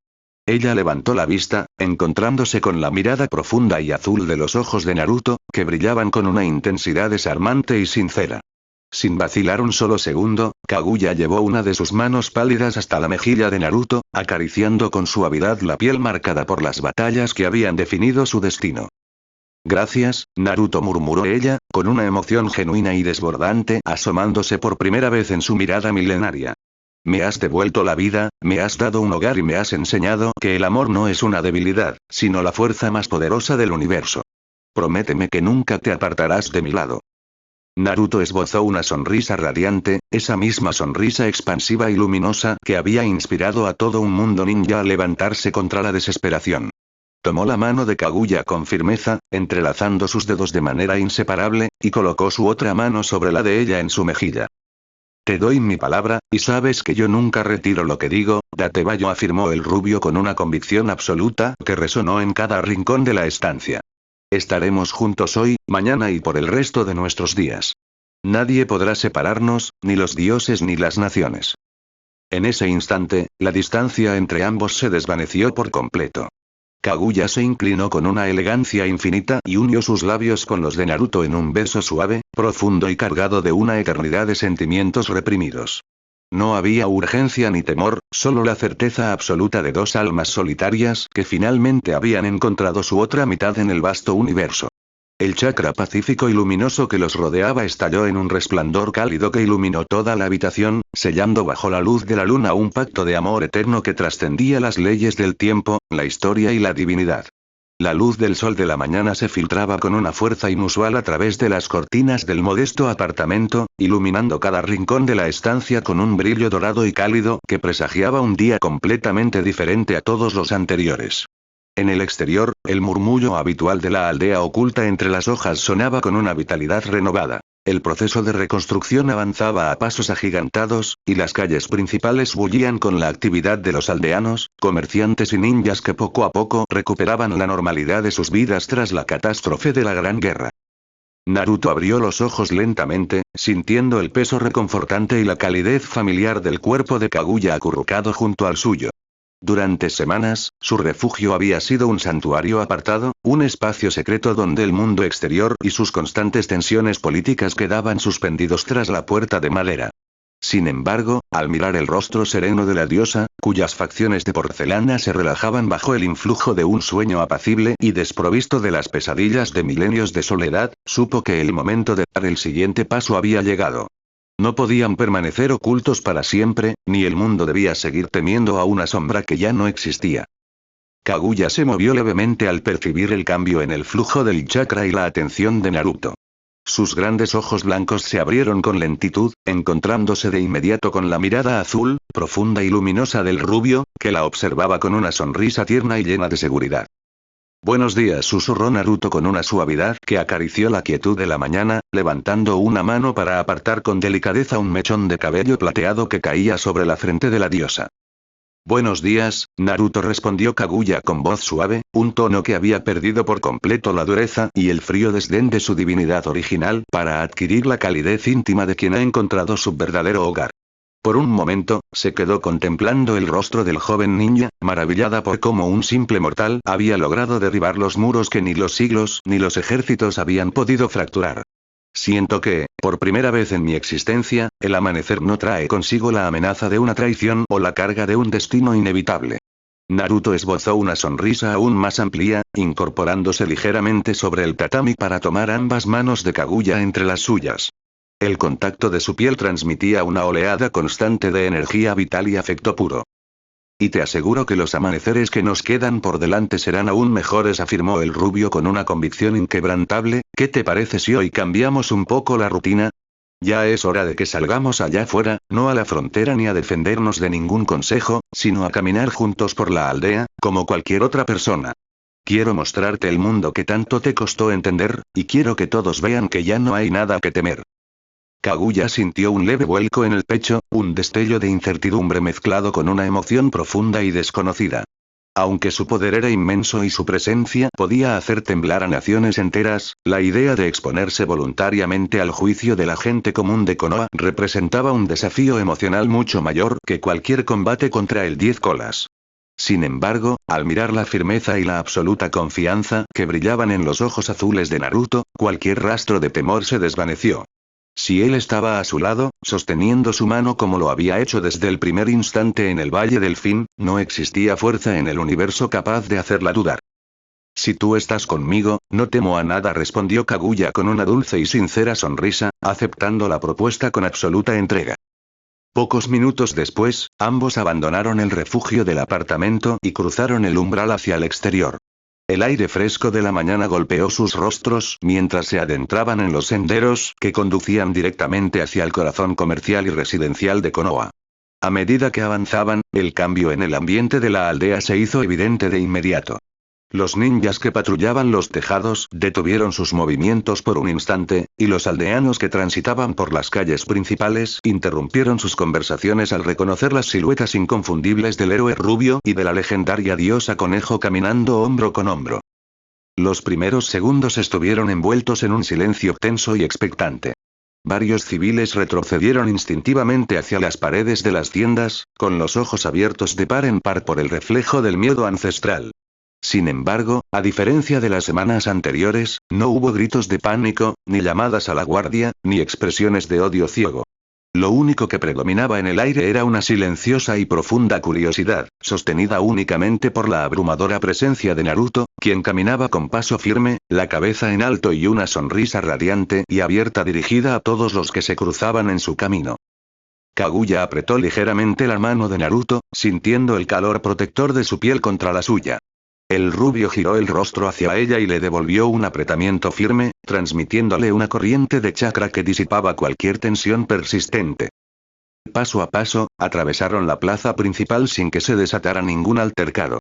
Ella levantó la vista, encontrándose con la mirada profunda y azul de los ojos de Naruto, que brillaban con una intensidad desarmante y sincera. Sin vacilar un solo segundo, Kaguya llevó una de sus manos pálidas hasta la mejilla de Naruto, acariciando con suavidad la piel marcada por las batallas que habían definido su destino. Gracias, Naruto, murmuró ella, con una emoción genuina y desbordante asomándose por primera vez en su mirada milenaria. Me has devuelto la vida, me has dado un hogar y me has enseñado que el amor no es una debilidad, sino la fuerza más poderosa del universo. Prométeme que nunca te apartarás de mi lado. Naruto esbozó una sonrisa radiante, esa misma sonrisa expansiva y luminosa que había inspirado a todo un mundo ninja a levantarse contra la desesperación. Tomó la mano de Kaguya con firmeza, entrelazando sus dedos de manera inseparable, y colocó su otra mano sobre la de ella en su mejilla. Te doy mi palabra, y sabes que yo nunca retiro lo que digo, Datebayo, afirmó el rubio con una convicción absoluta que resonó en cada rincón de la estancia. Estaremos juntos hoy, mañana y por el resto de nuestros días. Nadie podrá separarnos, ni los dioses ni las naciones. En ese instante, la distancia entre ambos se desvaneció por completo. Kaguya se inclinó con una elegancia infinita y unió sus labios con los de Naruto en un beso suave, profundo y cargado de una eternidad de sentimientos reprimidos. No había urgencia ni temor, solo la certeza absoluta de dos almas solitarias que finalmente habían encontrado su otra mitad en el vasto universo. El chakra pacífico y luminoso que los rodeaba estalló en un resplandor cálido que iluminó toda la habitación, sellando bajo la luz de la luna un pacto de amor eterno que trascendía las leyes del tiempo, la historia y la divinidad. La luz del sol de la mañana se filtraba con una fuerza inusual a través de las cortinas del modesto apartamento, iluminando cada rincón de la estancia con un brillo dorado y cálido que presagiaba un día completamente diferente a todos los anteriores. En el exterior, el murmullo habitual de la aldea oculta entre las hojas sonaba con una vitalidad renovada. El proceso de reconstrucción avanzaba a pasos agigantados, y las calles principales bullían con la actividad de los aldeanos, comerciantes y ninjas que poco a poco recuperaban la normalidad de sus vidas tras la catástrofe de la Gran Guerra. Naruto abrió los ojos lentamente, sintiendo el peso reconfortante y la calidez familiar del cuerpo de Kaguya acurrucado junto al suyo. Durante semanas, su refugio había sido un santuario apartado, un espacio secreto donde el mundo exterior y sus constantes tensiones políticas quedaban suspendidos tras la puerta de madera. Sin embargo, al mirar el rostro sereno de la diosa, cuyas facciones de porcelana se relajaban bajo el influjo de un sueño apacible y desprovisto de las pesadillas de milenios de soledad, supo que el momento de dar el siguiente paso había llegado. No podían permanecer ocultos para siempre, ni el mundo debía seguir temiendo a una sombra que ya no existía. Kaguya se movió levemente al percibir el cambio en el flujo del chakra y la atención de Naruto. Sus grandes ojos blancos se abrieron con lentitud, encontrándose de inmediato con la mirada azul, profunda y luminosa del rubio, que la observaba con una sonrisa tierna y llena de seguridad. «Buenos días», susurró Naruto con una suavidad que acarició la quietud de la mañana, levantando una mano para apartar con delicadeza un mechón de cabello plateado que caía sobre la frente de la diosa. «Buenos días», Naruto respondió Kaguya con voz suave, un tono que había perdido por completo la dureza y el frío desdén de su divinidad original para adquirir la calidez íntima de quien ha encontrado su verdadero hogar. Por un momento, se quedó contemplando el rostro del joven ninja, maravillada por cómo un simple mortal había logrado derribar los muros que ni los siglos ni los ejércitos habían podido fracturar. Siento que, por primera vez en mi existencia, el amanecer no trae consigo la amenaza de una traición o la carga de un destino inevitable. Naruto esbozó una sonrisa aún más amplia, incorporándose ligeramente sobre el tatami para tomar ambas manos de Kaguya entre las suyas. El contacto de su piel transmitía una oleada constante de energía vital y afecto puro. «Y te aseguro que los amaneceres que nos quedan por delante serán aún mejores», afirmó el rubio con una convicción inquebrantable. «¿Qué te parece si hoy cambiamos un poco la rutina? Ya es hora de que salgamos allá afuera, no a la frontera ni a defendernos de ningún consejo, sino a caminar juntos por la aldea, como cualquier otra persona. Quiero mostrarte el mundo que tanto te costó entender, y quiero que todos vean que ya no hay nada que temer». Kaguya sintió un leve vuelco en el pecho, un destello de incertidumbre mezclado con una emoción profunda y desconocida. Aunque su poder era inmenso y su presencia podía hacer temblar a naciones enteras, la idea de exponerse voluntariamente al juicio de la gente común de Konoha representaba un desafío emocional mucho mayor que cualquier combate contra el 10 colas. Sin embargo, al mirar la firmeza y la absoluta confianza que brillaban en los ojos azules de Naruto, cualquier rastro de temor se desvaneció. Si él estaba a su lado, sosteniendo su mano como lo había hecho desde el primer instante en el Valle del Fin, no existía fuerza en el universo capaz de hacerla dudar. «Si tú estás conmigo, no temo a nada», respondió Kaguya con una dulce y sincera sonrisa, aceptando la propuesta con absoluta entrega. Pocos minutos después, ambos abandonaron el refugio del apartamento y cruzaron el umbral hacia el exterior. El aire fresco de la mañana golpeó sus rostros mientras se adentraban en los senderos que conducían directamente hacia el corazón comercial y residencial de Konoha. A medida que avanzaban, el cambio en el ambiente de la aldea se hizo evidente de inmediato. Los ninjas que patrullaban los tejados detuvieron sus movimientos por un instante, y los aldeanos que transitaban por las calles principales interrumpieron sus conversaciones al reconocer las siluetas inconfundibles del héroe rubio y de la legendaria diosa conejo caminando hombro con hombro. Los primeros segundos estuvieron envueltos en un silencio tenso y expectante. Varios civiles retrocedieron instintivamente hacia las paredes de las tiendas, con los ojos abiertos de par en par por el reflejo del miedo ancestral. Sin embargo, a diferencia de las semanas anteriores, no hubo gritos de pánico, ni llamadas a la guardia, ni expresiones de odio ciego. Lo único que predominaba en el aire era una silenciosa y profunda curiosidad, sostenida únicamente por la abrumadora presencia de Naruto, quien caminaba con paso firme, la cabeza en alto y una sonrisa radiante y abierta dirigida a todos los que se cruzaban en su camino. Kaguya apretó ligeramente la mano de Naruto, sintiendo el calor protector de su piel contra la suya. El rubio giró el rostro hacia ella y le devolvió un apretamiento firme, transmitiéndole una corriente de chakra que disipaba cualquier tensión persistente. Paso a paso, atravesaron la plaza principal sin que se desatara ningún altercado.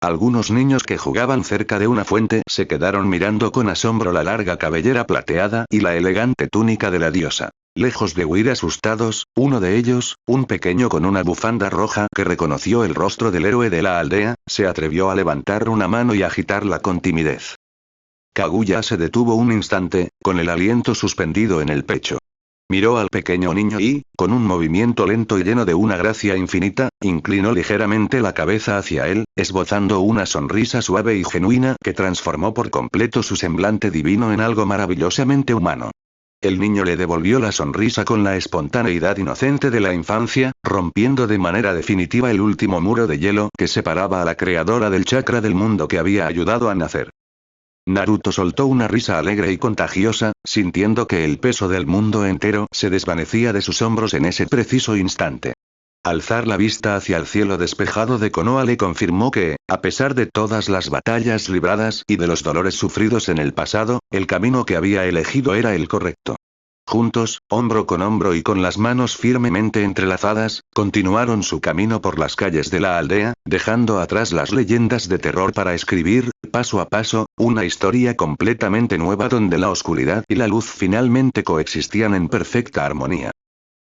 Algunos niños que jugaban cerca de una fuente se quedaron mirando con asombro la larga cabellera plateada y la elegante túnica de la diosa. Lejos de huir asustados, uno de ellos, un pequeño con una bufanda roja que reconoció el rostro del héroe de la aldea, se atrevió a levantar una mano y agitarla con timidez. Kaguya se detuvo un instante, con el aliento suspendido en el pecho. Miró al pequeño niño y, con un movimiento lento y lleno de una gracia infinita, inclinó ligeramente la cabeza hacia él, esbozando una sonrisa suave y genuina que transformó por completo su semblante divino en algo maravillosamente humano. El niño le devolvió la sonrisa con la espontaneidad inocente de la infancia, rompiendo de manera definitiva el último muro de hielo que separaba a la creadora del chakra del mundo que había ayudado a nacer. Naruto soltó una risa alegre y contagiosa, sintiendo que el peso del mundo entero se desvanecía de sus hombros en ese preciso instante. Alzar la vista hacia el cielo despejado de Konoha le confirmó que, a pesar de todas las batallas libradas y de los dolores sufridos en el pasado, el camino que había elegido era el correcto. Juntos, hombro con hombro y con las manos firmemente entrelazadas, continuaron su camino por las calles de la aldea, dejando atrás las leyendas de terror para escribir, paso a paso, una historia completamente nueva donde la oscuridad y la luz finalmente coexistían en perfecta armonía.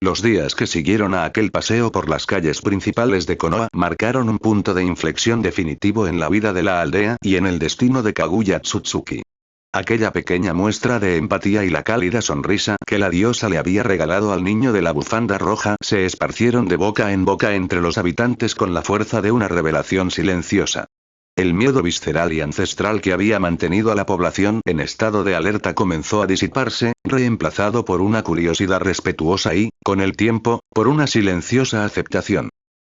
Los días que siguieron a aquel paseo por las calles principales de Konoha marcaron un punto de inflexión definitivo en la vida de la aldea y en el destino de Kaguya Tsutsuki. Aquella pequeña muestra de empatía y la cálida sonrisa que la diosa le había regalado al niño de la bufanda roja se esparcieron de boca en boca entre los habitantes con la fuerza de una revelación silenciosa. El miedo visceral y ancestral que había mantenido a la población en estado de alerta comenzó a disiparse, reemplazado por una curiosidad respetuosa y, con el tiempo, por una silenciosa aceptación.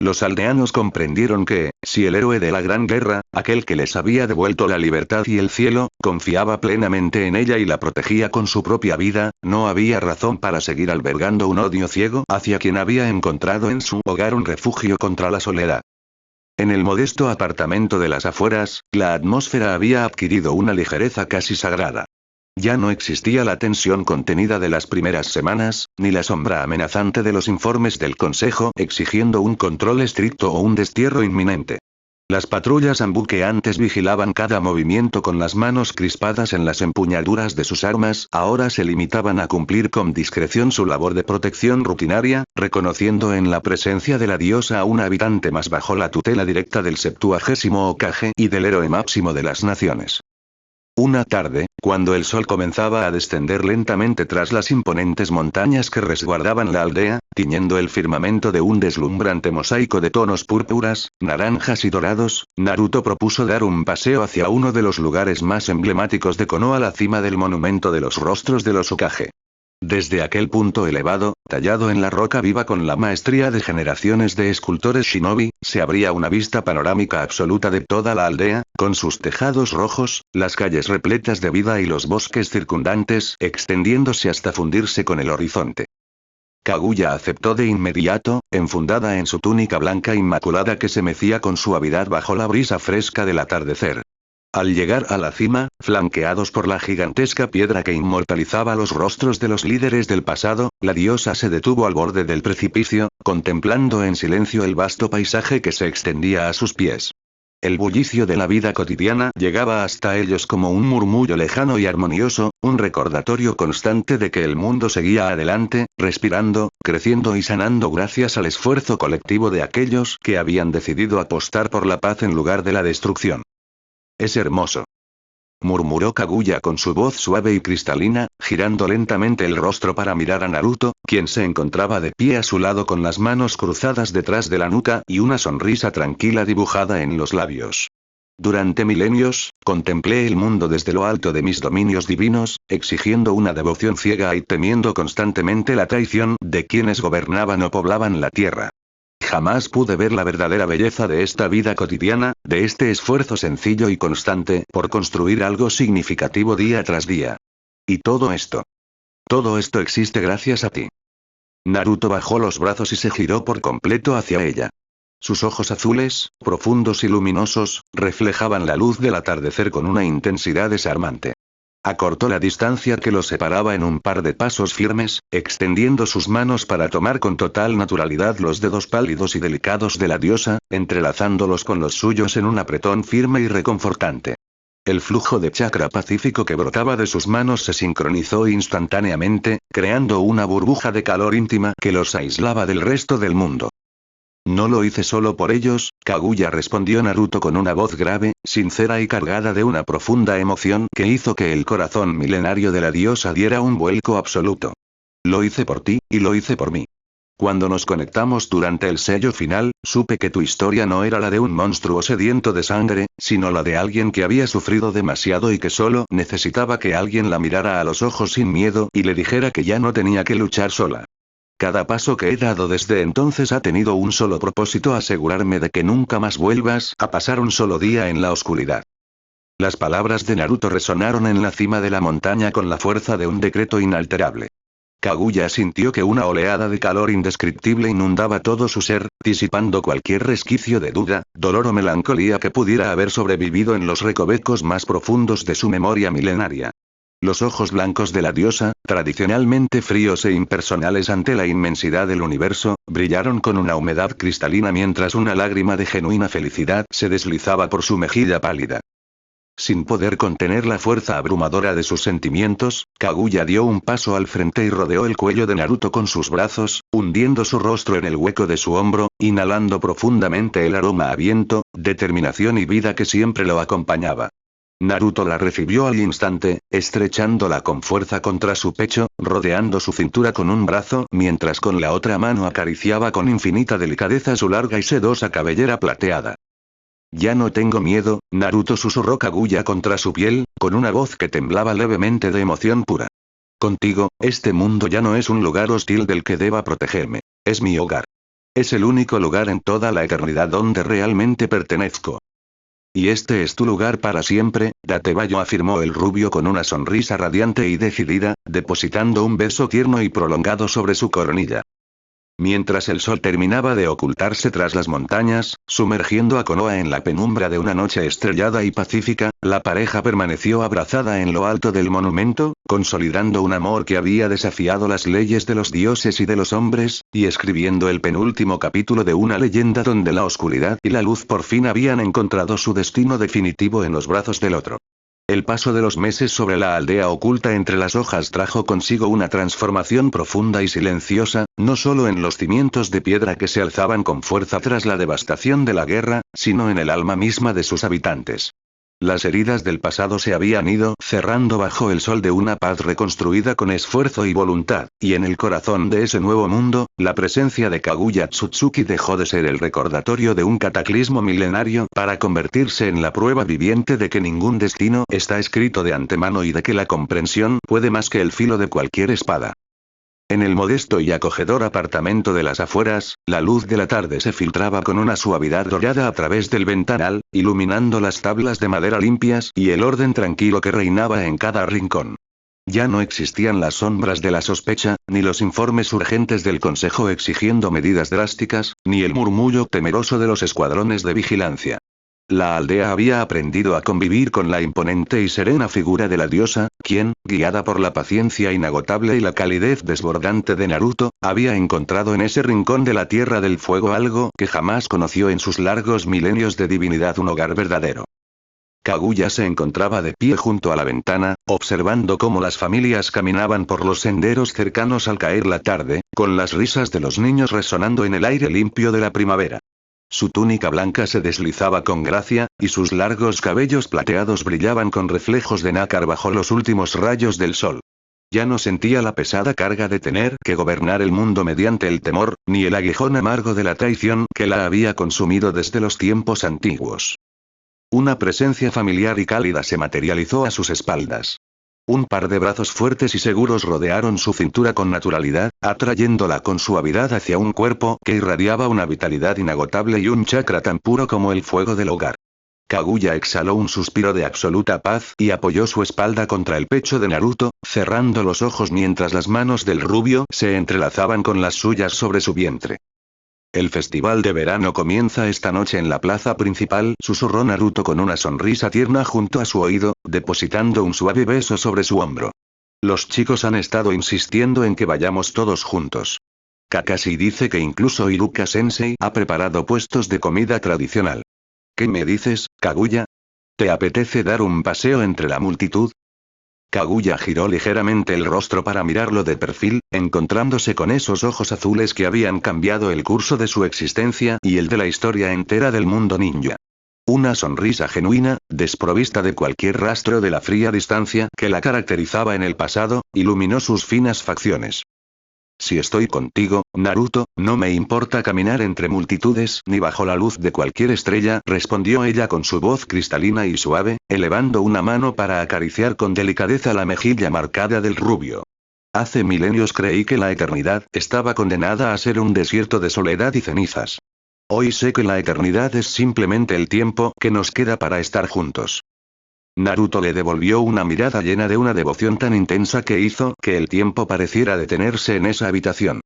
Los aldeanos comprendieron que, si el héroe de la Gran Guerra, aquel que les había devuelto la libertad y el cielo, confiaba plenamente en ella y la protegía con su propia vida, no había razón para seguir albergando un odio ciego hacia quien había encontrado en su hogar un refugio contra la soledad. En el modesto apartamento de las afueras, la atmósfera había adquirido una ligereza casi sagrada. Ya no existía la tensión contenida de las primeras semanas, ni la sombra amenazante de los informes del consejo exigiendo un control estricto o un destierro inminente. Las patrullas Anbu que antes vigilaban cada movimiento con las manos crispadas en las empuñaduras de sus armas, ahora se limitaban a cumplir con discreción su labor de protección rutinaria, reconociendo en la presencia de la diosa a un habitante más bajo la tutela directa del 70º Hokage y del héroe máximo de las naciones. Una tarde, cuando el sol comenzaba a descender lentamente tras las imponentes montañas que resguardaban la aldea, tiñendo el firmamento de un deslumbrante mosaico de tonos púrpuras, naranjas y dorados, Naruto propuso dar un paseo hacia uno de los lugares más emblemáticos de Konoha, la cima del monumento de los rostros de los Hokage. Desde aquel punto elevado, tallado en la roca viva con la maestría de generaciones de escultores shinobi, se abría una vista panorámica absoluta de toda la aldea, con sus tejados rojos, las calles repletas de vida y los bosques circundantes extendiéndose hasta fundirse con el horizonte. Kaguya aceptó de inmediato, enfundada en su túnica blanca inmaculada que se mecía con suavidad bajo la brisa fresca del atardecer. Al llegar a la cima, flanqueados por la gigantesca piedra que inmortalizaba los rostros de los líderes del pasado, la diosa se detuvo al borde del precipicio, contemplando en silencio el vasto paisaje que se extendía a sus pies. El bullicio de la vida cotidiana llegaba hasta ellos como un murmullo lejano y armonioso, un recordatorio constante de que el mundo seguía adelante, respirando, creciendo y sanando gracias al esfuerzo colectivo de aquellos que habían decidido apostar por la paz en lugar de la destrucción. «Es hermoso», murmuró Kaguya con su voz suave y cristalina, girando lentamente el rostro para mirar a Naruto, quien se encontraba de pie a su lado con las manos cruzadas detrás de la nuca y una sonrisa tranquila dibujada en los labios. Durante milenios, contemplé el mundo desde lo alto de mis dominios divinos, exigiendo una devoción ciega y temiendo constantemente la traición de quienes gobernaban o poblaban la tierra. Jamás pude ver la verdadera belleza de esta vida cotidiana, de este esfuerzo sencillo y constante por construir algo significativo día tras día. Y todo esto existe gracias a ti. Naruto bajó los brazos y se giró por completo hacia ella. Sus ojos azules, profundos y luminosos, reflejaban la luz del atardecer con una intensidad desarmante. Acortó la distancia que los separaba en un par de pasos firmes, extendiendo sus manos para tomar con total naturalidad los dedos pálidos y delicados de la diosa, entrelazándolos con los suyos en un apretón firme y reconfortante. El flujo de chakra pacífico que brotaba de sus manos se sincronizó instantáneamente, creando una burbuja de calor íntima que los aislaba del resto del mundo. No lo hice solo por ellos, Kaguya, respondió Naruto con una voz grave, sincera y cargada de una profunda emoción que hizo que el corazón milenario de la diosa diera un vuelco absoluto. Lo hice por ti, y lo hice por mí. Cuando nos conectamos durante el sello final, supe que tu historia no era la de un monstruo sediento de sangre, sino la de alguien que había sufrido demasiado y que solo necesitaba que alguien la mirara a los ojos sin miedo y le dijera que ya no tenía que luchar sola. Cada paso que he dado desde entonces ha tenido un solo propósito: asegurarme de que nunca más vuelvas a pasar un solo día en la oscuridad. Las palabras de Naruto resonaron en la cima de la montaña con la fuerza de un decreto inalterable. Kaguya sintió que una oleada de calor indescriptible inundaba todo su ser, disipando cualquier resquicio de duda, dolor o melancolía que pudiera haber sobrevivido en los recovecos más profundos de su memoria milenaria. Los ojos blancos de la diosa, tradicionalmente fríos e impersonales ante la inmensidad del universo, brillaron con una humedad cristalina mientras una lágrima de genuina felicidad se deslizaba por su mejilla pálida. Sin poder contener la fuerza abrumadora de sus sentimientos, Kaguya dio un paso al frente y rodeó el cuello de Naruto con sus brazos, hundiendo su rostro en el hueco de su hombro, inhalando profundamente el aroma a viento, determinación y vida que siempre lo acompañaba. Naruto la recibió al instante, estrechándola con fuerza contra su pecho, rodeando su cintura con un brazo, mientras con la otra mano acariciaba con infinita delicadeza su larga y sedosa cabellera plateada. Ya no tengo miedo, Naruto, susurró Kaguya contra su piel, con una voz que temblaba levemente de emoción pura. Contigo, este mundo ya no es un lugar hostil del que deba protegerme. Es mi hogar. Es el único lugar en toda la eternidad donde realmente pertenezco. Y este es tu lugar para siempre, Datebayo, afirmó el rubio con una sonrisa radiante y decidida, depositando un beso tierno y prolongado sobre su coronilla. Mientras el sol terminaba de ocultarse tras las montañas, sumergiendo a Konoha en la penumbra de una noche estrellada y pacífica, la pareja permaneció abrazada en lo alto del monumento, consolidando un amor que había desafiado las leyes de los dioses y de los hombres, y escribiendo el penúltimo capítulo de una leyenda donde la oscuridad y la luz por fin habían encontrado su destino definitivo en los brazos del otro. El paso de los meses sobre la aldea oculta entre las hojas trajo consigo una transformación profunda y silenciosa, no solo en los cimientos de piedra que se alzaban con fuerza tras la devastación de la guerra, sino en el alma misma de sus habitantes. Las heridas del pasado se habían ido cerrando bajo el sol de una paz reconstruida con esfuerzo y voluntad, y en el corazón de ese nuevo mundo, la presencia de Kaguya Tsutsuki dejó de ser el recordatorio de un cataclismo milenario para convertirse en la prueba viviente de que ningún destino está escrito de antemano y de que la comprensión puede más que el filo de cualquier espada. En el modesto y acogedor apartamento de las afueras, la luz de la tarde se filtraba con una suavidad dorada a través del ventanal, iluminando las tablas de madera limpias y el orden tranquilo que reinaba en cada rincón. Ya no existían las sombras de la sospecha, ni los informes urgentes del consejo exigiendo medidas drásticas, ni el murmullo temeroso de los escuadrones de vigilancia. La aldea había aprendido a convivir con la imponente y serena figura de la diosa, quien, guiada por la paciencia inagotable y la calidez desbordante de Naruto, había encontrado en ese rincón de la Tierra del Fuego algo que jamás conoció en sus largos milenios de divinidad: un hogar verdadero. Kaguya se encontraba de pie junto a la ventana, observando cómo las familias caminaban por los senderos cercanos al caer la tarde, con las risas de los niños resonando en el aire limpio de la primavera. Su túnica blanca se deslizaba con gracia, y sus largos cabellos plateados brillaban con reflejos de nácar bajo los últimos rayos del sol. Ya no sentía la pesada carga de tener que gobernar el mundo mediante el temor, ni el aguijón amargo de la traición que la había consumido desde los tiempos antiguos. Una presencia familiar y cálida se materializó a sus espaldas. Un par de brazos fuertes y seguros rodearon su cintura con naturalidad, atrayéndola con suavidad hacia un cuerpo que irradiaba una vitalidad inagotable y un chakra tan puro como el fuego del hogar. Kaguya exhaló un suspiro de absoluta paz y apoyó su espalda contra el pecho de Naruto, cerrando los ojos mientras las manos del rubio se entrelazaban con las suyas sobre su vientre. El festival de verano comienza esta noche en la plaza principal, susurró Naruto con una sonrisa tierna junto a su oído, depositando un suave beso sobre su hombro. Los chicos han estado insistiendo en que vayamos todos juntos. Kakashi dice que incluso Iruka-sensei ha preparado puestos de comida tradicional. ¿Qué me dices, Kaguya? ¿Te apetece dar un paseo entre la multitud? Kaguya giró ligeramente el rostro para mirarlo de perfil, encontrándose con esos ojos azules que habían cambiado el curso de su existencia y el de la historia entera del mundo ninja. Una sonrisa genuina, desprovista de cualquier rastro de la fría distancia que la caracterizaba en el pasado, iluminó sus finas facciones. Si estoy contigo, Naruto, no me importa caminar entre multitudes ni bajo la luz de cualquier estrella, respondió ella con su voz cristalina y suave, elevando una mano para acariciar con delicadeza la mejilla marcada del rubio. Hace milenios creí que la eternidad estaba condenada a ser un desierto de soledad y cenizas. Hoy sé que la eternidad es simplemente el tiempo que nos queda para estar juntos. Naruto le devolvió una mirada llena de una devoción tan intensa que hizo que el tiempo pareciera detenerse en esa habitación.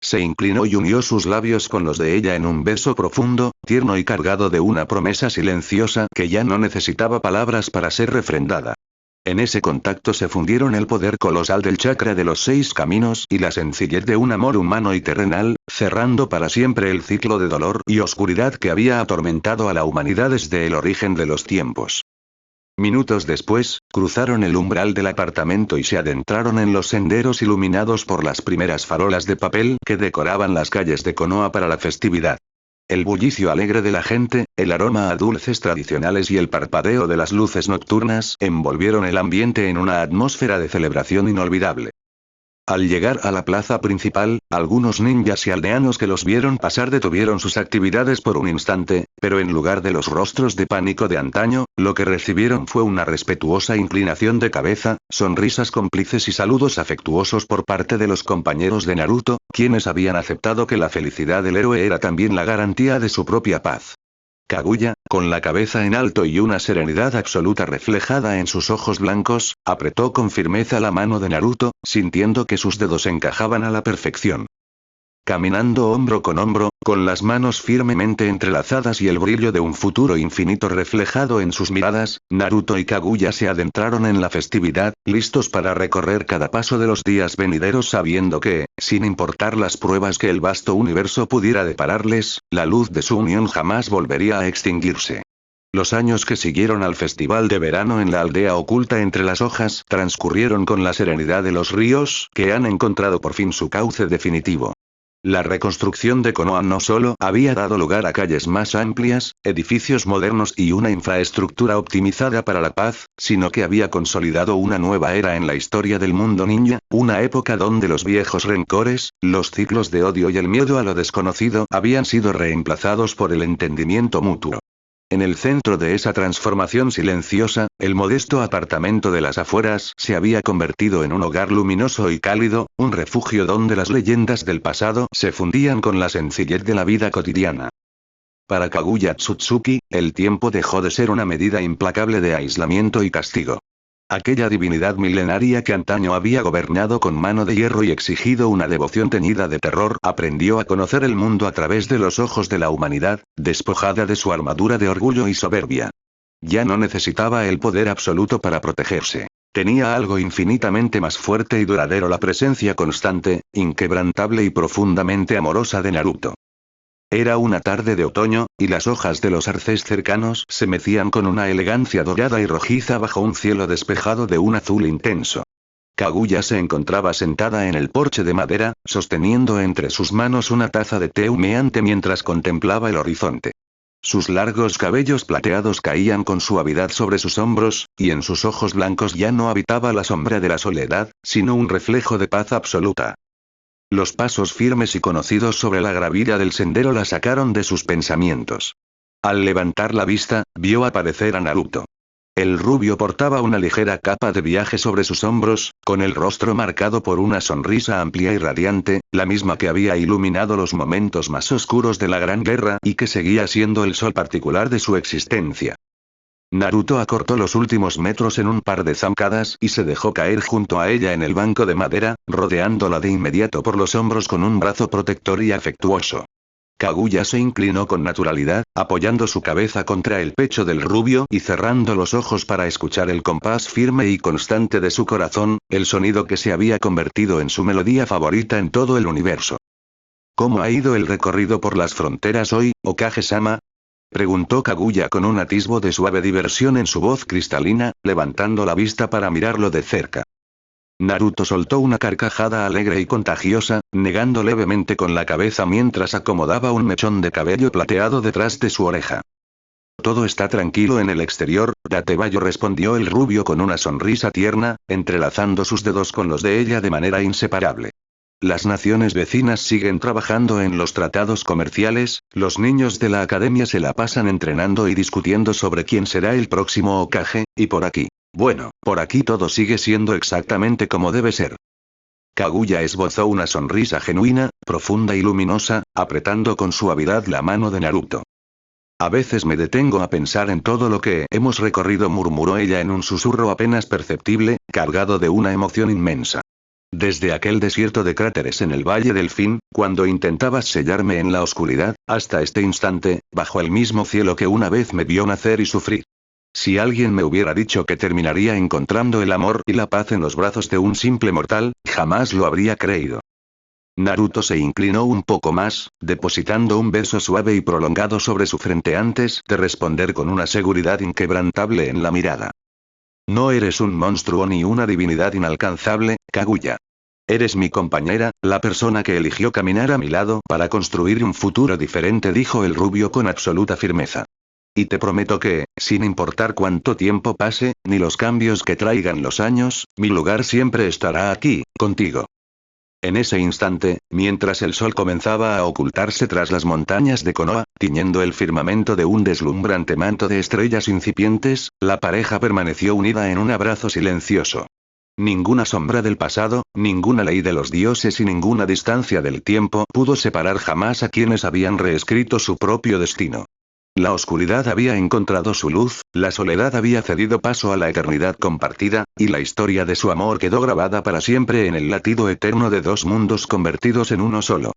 Se inclinó y unió sus labios con los de ella en un beso profundo, tierno y cargado de una promesa silenciosa que ya no necesitaba palabras para ser refrendada. En ese contacto se fundieron el poder colosal del chakra de los 6 caminos y la sencillez de un amor humano y terrenal, cerrando para siempre el ciclo de dolor y oscuridad que había atormentado a la humanidad desde el origen de los tiempos. Minutos después, cruzaron el umbral del apartamento y se adentraron en los senderos iluminados por las primeras farolas de papel que decoraban las calles de Konoha para la festividad. El bullicio alegre de la gente, el aroma a dulces tradicionales y el parpadeo de las luces nocturnas envolvieron el ambiente en una atmósfera de celebración inolvidable. Al llegar a la plaza principal, algunos ninjas y aldeanos que los vieron pasar detuvieron sus actividades por un instante, pero en lugar de los rostros de pánico de antaño, lo que recibieron fue una respetuosa inclinación de cabeza, sonrisas cómplices y saludos afectuosos por parte de los compañeros de Naruto, quienes habían aceptado que la felicidad del héroe era también la garantía de su propia paz. Kaguya, con la cabeza en alto y una serenidad absoluta reflejada en sus ojos blancos, apretó con firmeza la mano de Naruto, sintiendo que sus dedos encajaban a la perfección. Caminando hombro con hombro, con las manos firmemente entrelazadas y el brillo de un futuro infinito reflejado en sus miradas, Naruto y Kaguya se adentraron en la festividad, listos para recorrer cada paso de los días venideros sabiendo que, sin importar las pruebas que el vasto universo pudiera depararles, la luz de su unión jamás volvería a extinguirse. Los años que siguieron al festival de verano en la aldea oculta entre las hojas transcurrieron con la serenidad de los ríos que han encontrado por fin su cauce definitivo. La reconstrucción de Konoha no solo había dado lugar a calles más amplias, edificios modernos y una infraestructura optimizada para la paz, sino que había consolidado una nueva era en la historia del mundo ninja, una época donde los viejos rencores, los ciclos de odio y el miedo a lo desconocido habían sido reemplazados por el entendimiento mutuo. En el centro de esa transformación silenciosa, el modesto apartamento de las afueras se había convertido en un hogar luminoso y cálido, un refugio donde las leyendas del pasado se fundían con la sencillez de la vida cotidiana. Para Kaguya Tsutsuki, el tiempo dejó de ser una medida implacable de aislamiento y castigo. Aquella divinidad milenaria que antaño había gobernado con mano de hierro y exigido una devoción teñida de terror, aprendió a conocer el mundo a través de los ojos de la humanidad, despojada de su armadura de orgullo y soberbia. Ya no necesitaba el poder absoluto para protegerse. Tenía algo infinitamente más fuerte y duradero: la presencia constante, inquebrantable y profundamente amorosa de Naruto. Era una tarde de otoño, y las hojas de los arces cercanos se mecían con una elegancia dorada y rojiza bajo un cielo despejado de un azul intenso. Kaguya se encontraba sentada en el porche de madera, sosteniendo entre sus manos una taza de té humeante mientras contemplaba el horizonte. Sus largos cabellos plateados caían con suavidad sobre sus hombros, y en sus ojos blancos ya no habitaba la sombra de la soledad, sino un reflejo de paz absoluta. Los pasos firmes y conocidos sobre la gravilla del sendero la sacaron de sus pensamientos. Al levantar la vista, vio aparecer a Naruto. El rubio portaba una ligera capa de viaje sobre sus hombros, con el rostro marcado por una sonrisa amplia y radiante, la misma que había iluminado los momentos más oscuros de la Gran Guerra y que seguía siendo el sol particular de su existencia. Naruto acortó los últimos metros en un par de zancadas y se dejó caer junto a ella en el banco de madera, rodeándola de inmediato por los hombros con un brazo protector y afectuoso. Kaguya se inclinó con naturalidad, apoyando su cabeza contra el pecho del rubio y cerrando los ojos para escuchar el compás firme y constante de su corazón, el sonido que se había convertido en su melodía favorita en todo el universo. ¿Cómo ha ido el recorrido por las fronteras hoy, Okage-sama? Preguntó Kaguya con un atisbo de suave diversión en su voz cristalina, levantando la vista para mirarlo de cerca. Naruto soltó una carcajada alegre y contagiosa, negando levemente con la cabeza mientras acomodaba un mechón de cabello plateado detrás de su oreja. Todo está tranquilo en el exterior, Datebayo, respondió el rubio con una sonrisa tierna, entrelazando sus dedos con los de ella de manera inseparable. Las naciones vecinas siguen trabajando en los tratados comerciales, los niños de la academia se la pasan entrenando y discutiendo sobre quién será el próximo Hokage, y por aquí. Bueno, por aquí todo sigue siendo exactamente como debe ser. Kaguya esbozó una sonrisa genuina, profunda y luminosa, apretando con suavidad la mano de Naruto. A veces me detengo a pensar en todo lo que hemos recorrido, murmuró ella en un susurro apenas perceptible, cargado de una emoción inmensa. Desde aquel desierto de cráteres en el Valle del Fin, cuando intentabas sellarme en la oscuridad, hasta este instante, bajo el mismo cielo que una vez me vio nacer y sufrir. Si alguien me hubiera dicho que terminaría encontrando el amor y la paz en los brazos de un simple mortal, jamás lo habría creído. Naruto se inclinó un poco más, depositando un beso suave y prolongado sobre su frente antes de responder con una seguridad inquebrantable en la mirada. No eres un monstruo ni una divinidad inalcanzable, Kaguya. Eres mi compañera, la persona que eligió caminar a mi lado para construir un futuro diferente, dijo el rubio con absoluta firmeza. Y te prometo que, sin importar cuánto tiempo pase, ni los cambios que traigan los años, mi lugar siempre estará aquí, contigo. En ese instante, mientras el sol comenzaba a ocultarse tras las montañas de Konoha, tiñendo el firmamento de un deslumbrante manto de estrellas incipientes, la pareja permaneció unida en un abrazo silencioso. Ninguna sombra del pasado, ninguna ley de los dioses y ninguna distancia del tiempo pudo separar jamás a quienes habían reescrito su propio destino. La oscuridad había encontrado su luz, la soledad había cedido paso a la eternidad compartida, y la historia de su amor quedó grabada para siempre en el latido eterno de dos mundos convertidos en uno solo.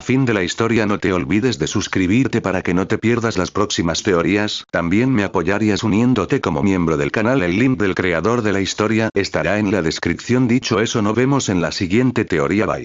Fin de la historia. No te olvides de suscribirte para que no te pierdas las próximas teorías, también me apoyarías uniéndote como miembro del canal. El link del creador de la historia estará en la descripción. Dicho eso, nos vemos en la siguiente teoría. Bye.